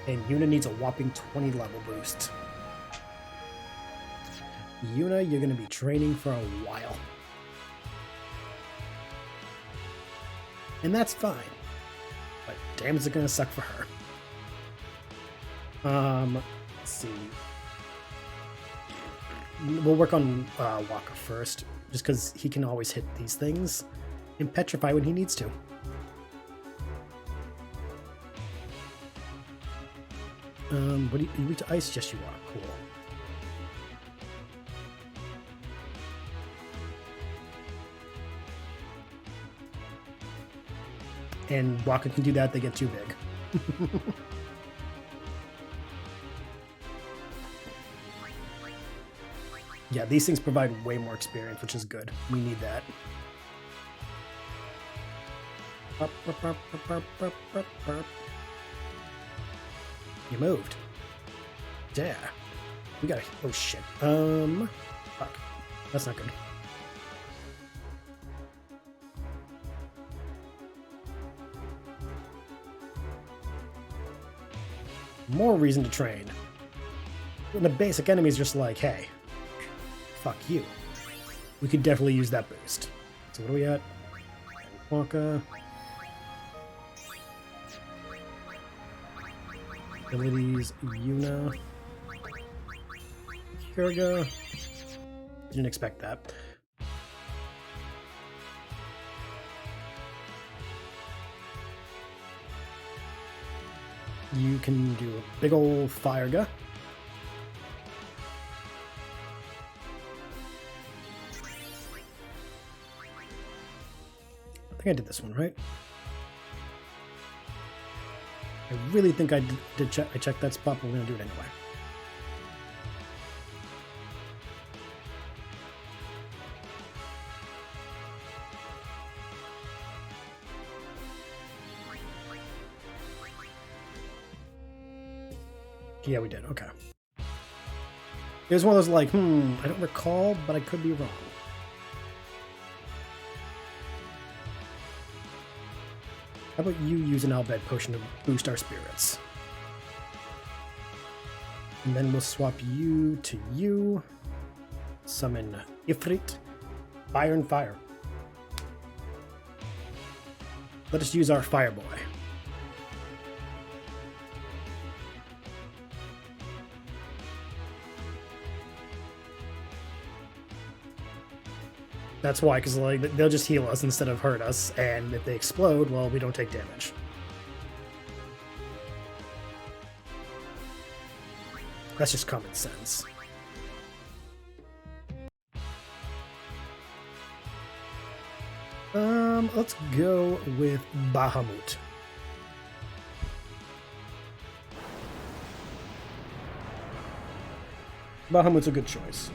And Yuna needs a whopping 20 level boost. Yuna, you're going to be training for a while. And that's fine. But damn, is it going to suck for her. Let's see. We'll work on Wakka first, just because he can always hit these things and petrify when he needs to. What are you weak to ice? Yes, you are. Cool. And Wakka can do that, they get too big. Yeah, these things provide way more experience, which is good. We need that. You moved. Yeah. We gotta... Oh, shit. Fuck. That's not good. More reason to train. When the basic enemy is just like, hey, fuck you. We could definitely use that boost. So what are we at? Wakka. Abilities, Yuna. Kurga. Didn't expect that. You can do a big ol' fire gun. I think I did this one, right? I really think I did check. I checked that spot, but we're gonna do it anyway. Yeah, we did. Okay. It was one of those like, I don't recall, but I could be wrong. How about you use an Albed potion to boost our spirits? And then we'll swap you to you. Summon Ifrit. Fire and fire. Let us use our fire boy. That's why, because like they'll just heal us instead of hurt us, and if they explode, well, we don't take damage. That's just common sense. Let's go with Bahamut. Bahamut's a good choice.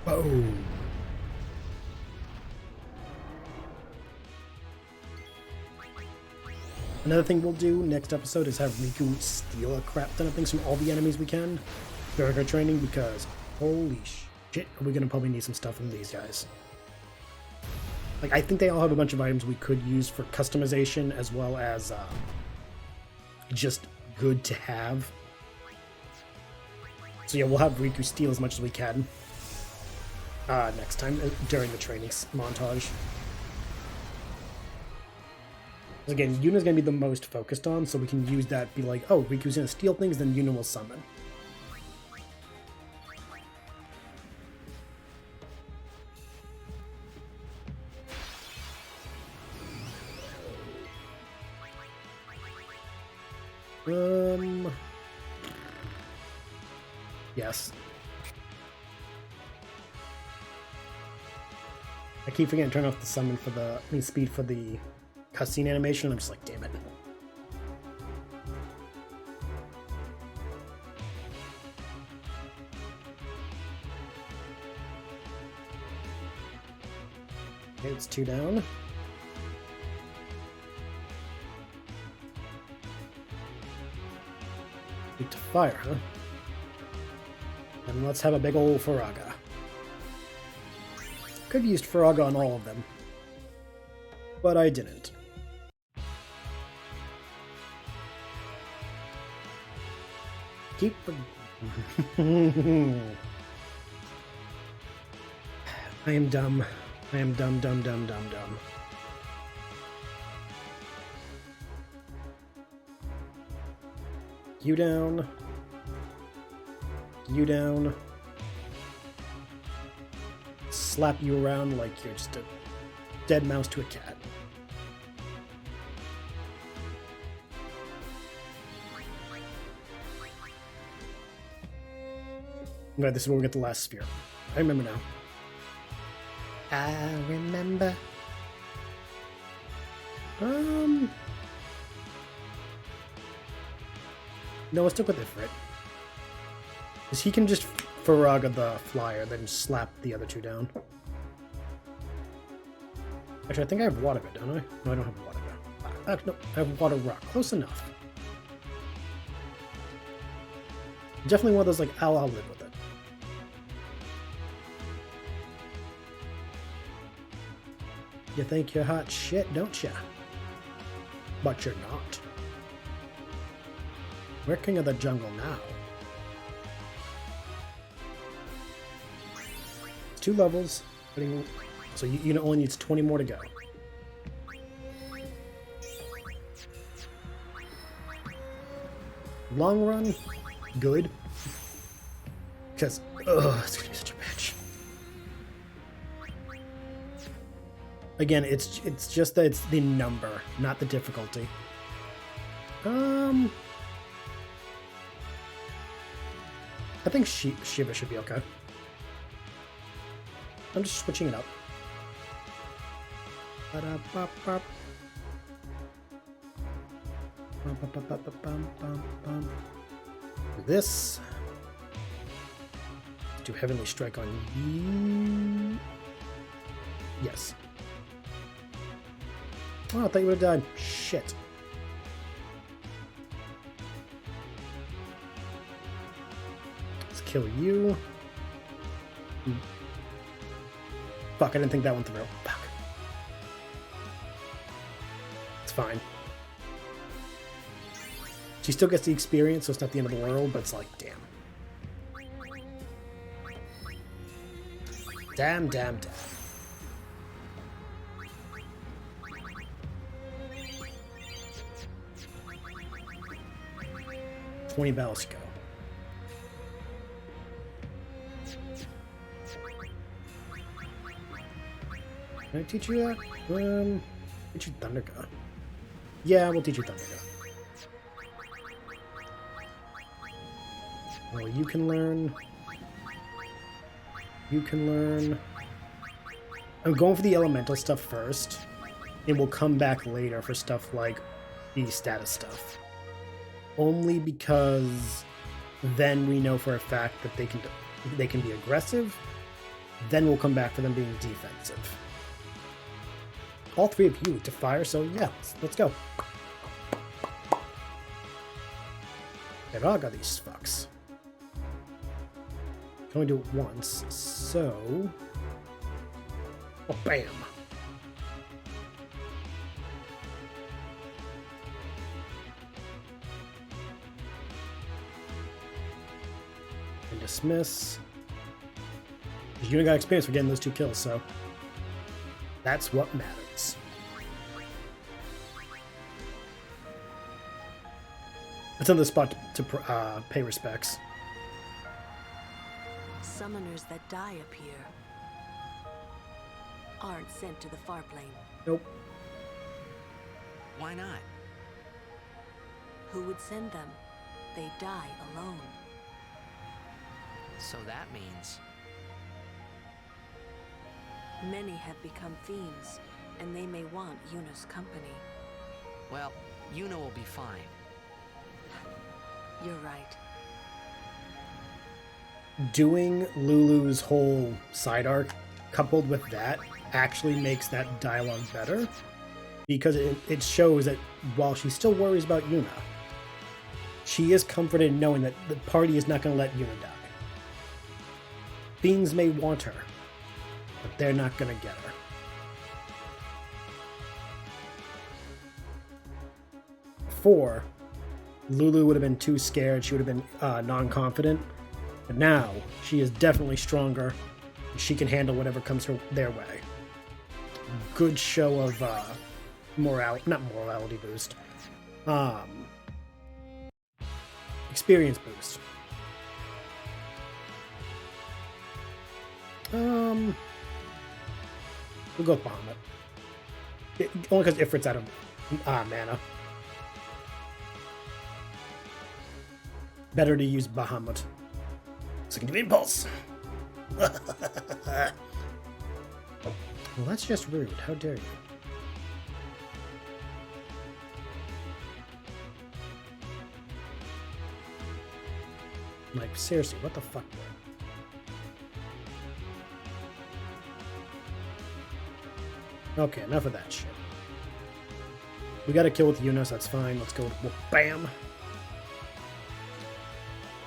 Oh. Another thing we'll do next episode is have Riku steal a crap ton of things from all the enemies we can during our training, because holy shit, are we gonna probably need some stuff from these guys. Like, I think they all have a bunch of items we could use for customization, as well as just good to have. So yeah, we'll have Riku steal as much as we can next time during the training montage. Again, Yuna's gonna be the most focused on, so we can use that, be like, oh, Riku's gonna steal things, then Yuna will summon. Yes. I keep forgetting to turn off the summon for the speed for the cutscene animation. I'm just like, damn it. Okay, it's 2 down. Need to fire, huh? And let's have a big ol' Faraga. Could have used Faraga on all of them, but I didn't. Keep the... I am dumb. I am dumb. You down. You down. Slap you around like you're just a dead mouse to a cat. Right, this is where we get the last sphere. I remember now. I remember. No, let's stick with it for it. Because he can just Faraga the flyer, then slap the other two down. Actually, I think I have water bit, don't I? No, I don't have water bit. No, I have water rock. Close enough. Definitely one of those, like, I'll live with it. You think you're hot shit, don't ya? But you're not. We're king of the jungle now. 2 levels, so Yuna only needs 20 more to go. Long run, good. Because, ugh, it's gonna be such a bitch. Again, it's just that it's the number, not the difficulty. I think Shiva should be okay. I'm just switching it up. This. Do Heavenly Strike on you. Yes. Oh, I thought you would have died. Shit. Let's kill you. Fuck, I didn't think that one through. Fuck. It's fine. She still gets the experience, so it's not the end of the world, but it's like, damn. Damn. 20 battles to go. Can I teach you that? Teach you Thunderga. Yeah, we'll teach you Thunderga. Well, you can learn. You can learn. I'm going for the elemental stuff first, and we'll come back later for stuff like the status stuff. Only because then we know for a fact that they can be aggressive. Then we'll come back for them being defensive. All 3 of you to fire, so yeah, let's go. I've all got these fucks. Can only do it once, so... Oh, bam! And dismiss. Yuna got experience for getting those 2 kills, so... That's what matters. It's another spot to pay respects. Summoners that die up here aren't sent to the far plane. Nope. Why not? who would send them? They die alone. So that means... Many have become fiends, and they may want Yuna's company. Well, Yuna will be fine. You're right. Doing Lulu's whole side arc coupled with that actually makes that dialogue better, because it shows that while she still worries about Yuna, she is comforted in knowing that the party is not going to let Yuna die. Fiends may want her, but they're not going to get her. Before, Lulu would have been too scared, she would have been non-confident, but now she is definitely stronger. She can handle whatever comes their way. Good show of not morality boost. Experience boost. We'll go with Bahamut. Only because Ifrit's out of mana. Better to use Bahamut. So I can do Impulse. Well, that's just rude. How dare you? Like, seriously, what the fuck, bro? Okay, enough of that shit. We got a kill with Yuna, so that's fine. Let's go with BAM!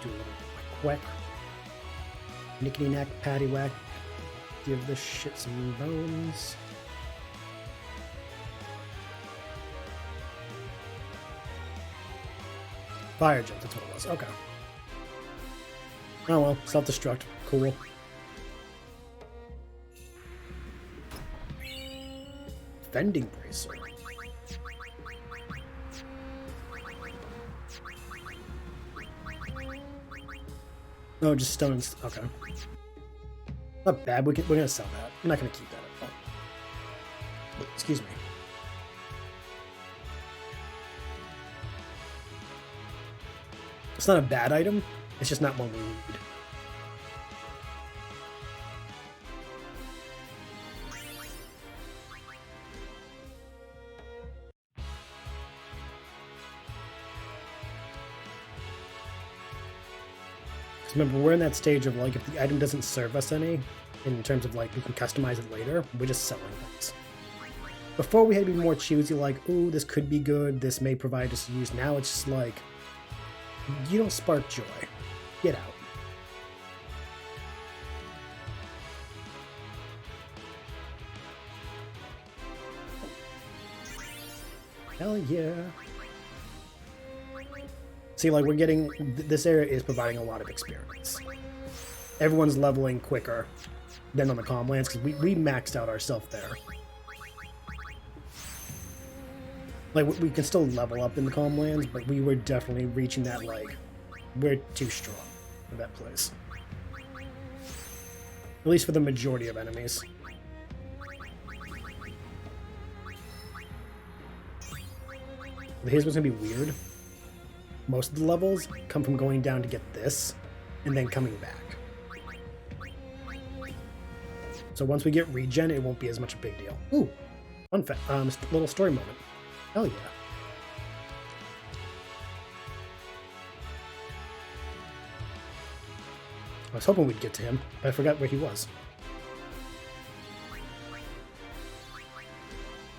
Do a little quick. Nickety knack, patty whack. Give this shit some bones. Fire jump, that's what it was. Okay. Oh well, self-destruct. Cool. Fending bracer. Oh, just stones. Okay. Not bad. We're gonna sell that. I'm not gonna keep that up. Oh. Excuse me. It's not a bad item. It's just not one we need. Remember, we're in that stage of like, if the item doesn't serve us any, in terms of like, we can customize it later, we're just selling things. Before we had to be more choosy, like, ooh, this could be good, this may provide us use. Now it's just like, you don't spark joy. Get out. Hell yeah. See, like, we're getting... This area is providing a lot of experience. Everyone's leveling quicker than on the calm lands, because we maxed out ourselves there. Like, we can still level up in the calm lands, but we were definitely reaching that, like, we're too strong for that place. At least for the majority of enemies. Here's what's gonna be weird. Most of the levels come from going down to get this, and then coming back. So once we get regen, it won't be as much a big deal. Ooh, fun fact, little story moment. Hell yeah. I was hoping we'd get to him, but I forgot where he was.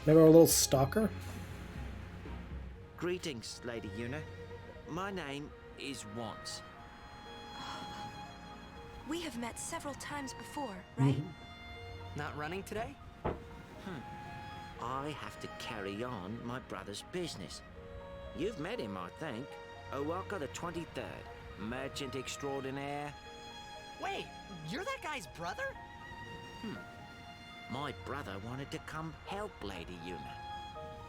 Remember our little stalker? Greetings, Lady Yuna. My name is Once. We have met several times before, right? Not running today? I have to carry on my brother's business. You've met him, I think. Owaka the 23rd, merchant extraordinaire. Wait, you're that guy's brother? My brother wanted to come help Lady Yuna,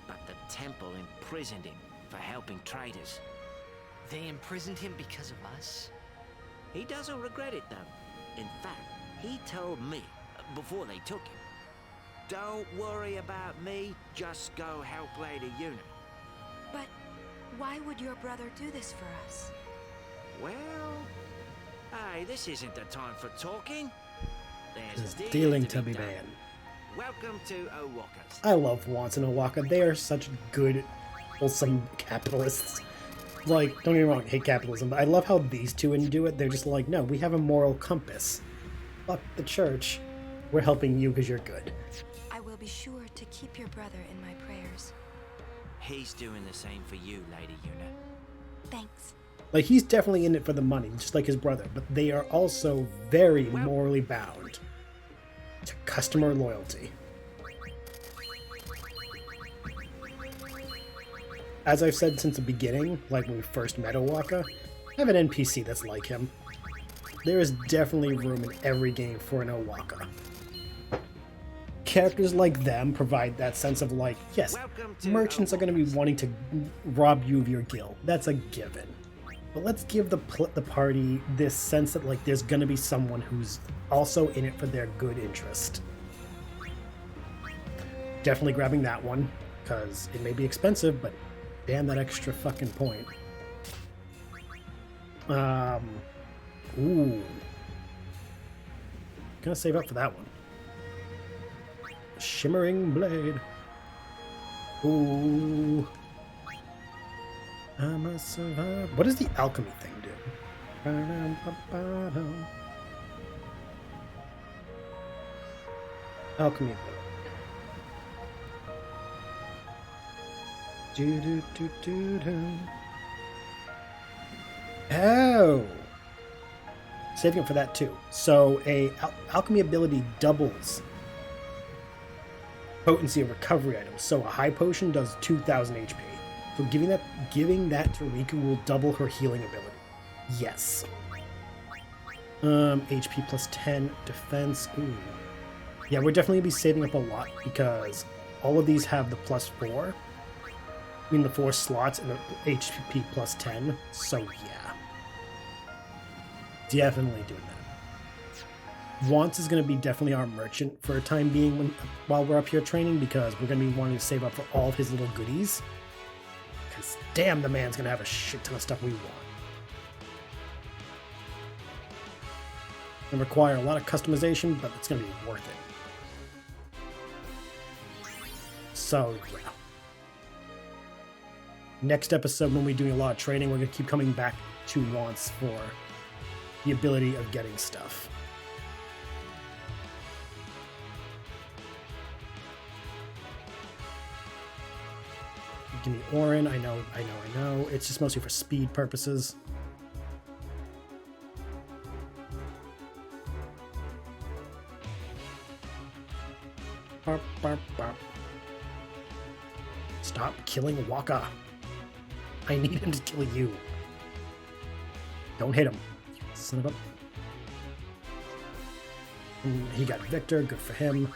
but the temple imprisoned him for helping traitors. They imprisoned him because of us? He doesn't regret it, though. In fact, he told me, before they took him, "Don't worry about me, just go help Lady Yuna." But Why would your brother do this for us? Well, hey, this isn't the time for talking. There's There's dealing to be done. done. Welcome to Owaka's. I love Wants and Owaka. They are such good, wholesome capitalists. Like, don't get me wrong, I hate capitalism, but I love how these two do it. They're just like, no, we have a moral compass. Fuck the church. We're helping you because you're good. I will be sure to keep your brother in my prayers. He's doing the same for you, Lady Yuna. Thanks. Like, he's definitely in it for the money, just like his brother, but they are also very morally bound to customer loyalty. As I've said since the beginning, like when we first met Owaka, I have an NPC that's like him. There is definitely room in every game for an Owaka. Characters like them provide that sense of like, yes, merchants are going to be wanting to rob you of your gil. That's a given. But let's give the party this sense that like there's going to be someone who's also in it for their good interest. Definitely grabbing that one, because it may be expensive, but damn that extra fucking point. Ooh. Gonna save up for that one. Shimmering blade. Ooh. I'm a survivor. What does the alchemy thing do? Alchemy ability. Oh! Saving it for that too. So a alchemy ability doubles potency of recovery items. So a high potion does 2,000 HP. So giving that to Riku will double her healing ability. Yes. HP plus 10, defense. Ooh. Yeah, we're definitely gonna be saving up a lot because all of these have the plus 4. I mean the 4 slots and the HP plus 10. So yeah. Definitely doing that. Wants is going to be definitely our merchant for a time being while we're up here training because we're going to be wanting to save up for all of his little goodies. Because damn, the man's going to have a shit ton of stuff we want. It'll require a lot of customization, but it's going to be worth it. So, yeah. Next episode, when we're doing a lot of training, we're going to keep coming back to Wants for the ability of getting stuff. Give me Orin. I know. It's just mostly for speed purposes. Barp, barp, barp. Stop killing Waka. I need him to kill you. Don't hit him. Son of a... And he got Victor. Good for him.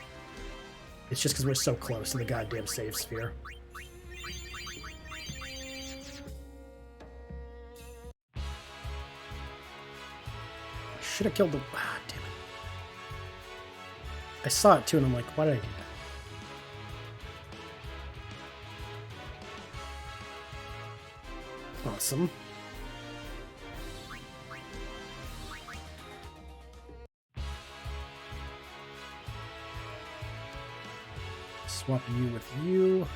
It's just because we're so close to the goddamn save sphere. Should have killed the... Ah, damn it. I saw it too, and I'm like, why did I do that? Awesome. Swap you with you.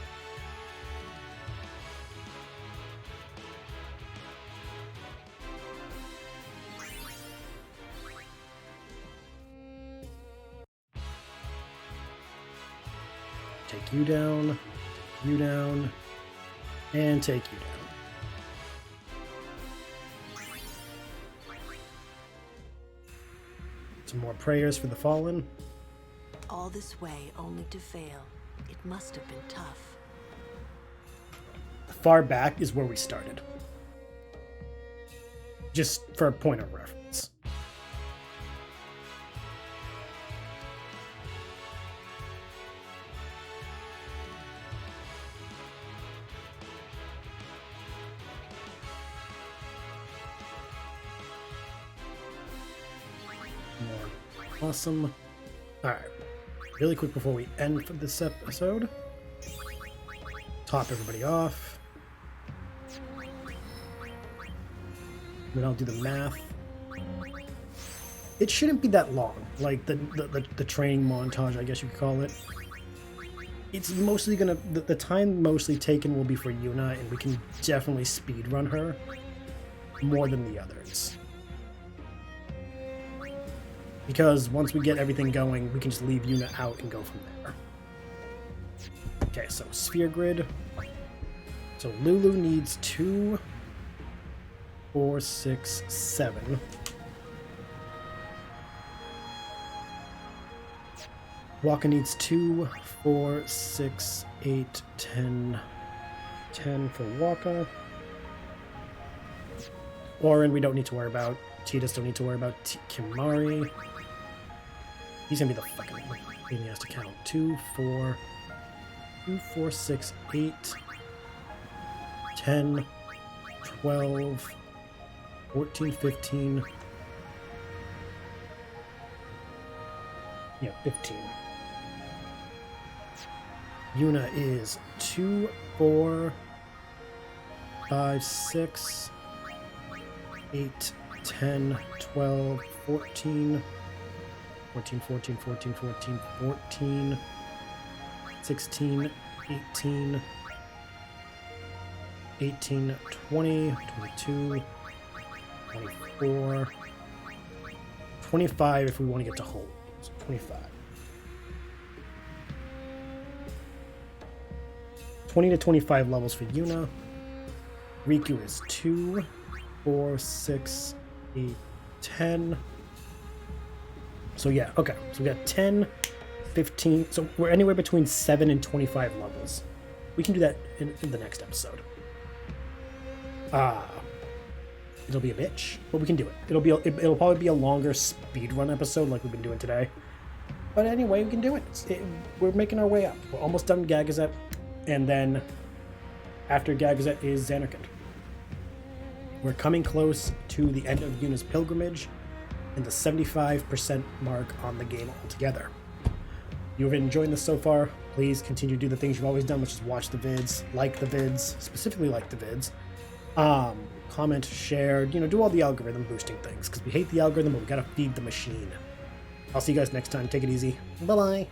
Take you down, and take you down. Some more prayers for the fallen. All this way only to fail. It must have been tough. Far back is where we started. Just for a point of reference. More awesome. Alright. Really quick before we end for this episode. Top everybody off. Then I'll do the math. It shouldn't be that long, like the training montage, I guess you could call it. It's mostly gonna, the time mostly taken will be for Yuna, and we can definitely speedrun her more than the others. Because once we get everything going, we can just leave Yuna out and go from there. Okay, so sphere grid. So Lulu needs 2, 4, 6, 7. Waka needs 2, 4, 6, 8, 10. 10 for Waka. Orin we don't need to worry about. Tidus don't need to worry about. Kimari. He's gonna be the fucking pain he has to count. 2, 4, 2, 4, 6, 8, 10, 12, 14, 15. Yeah, 15. Yuna is 2, 4, 5, 6, 8, 10, 12, 14, 14, 14, 14, 14, 14, 16, 18, 18, 20, 22, 24, 25 if we want to get to hold. So 25. 20 to 25 levels for Yuna. Riku is 2, 4, 6, 8, 10. So yeah, okay. So we got 10, 15. So we're anywhere between 7 and 25 levels. We can do that in the next episode. It'll be a bitch, but we can do it. It'll probably be a longer speedrun episode like we've been doing today. But anyway, we can do it. We're making our way up. We're almost done Gagazet, and then after Gagazet is Zanarkand. We're coming close to the end of Yuna's pilgrimage and the 75% mark on the game altogether. You've enjoyed this so far, please continue to do the things you've always done, which is watch the vids, like the vids, specifically like the vids, comment, share, do all the algorithm boosting things, because we hate the algorithm, but we gotta feed the machine. I'll see you guys next time. Take it easy. Bye-bye.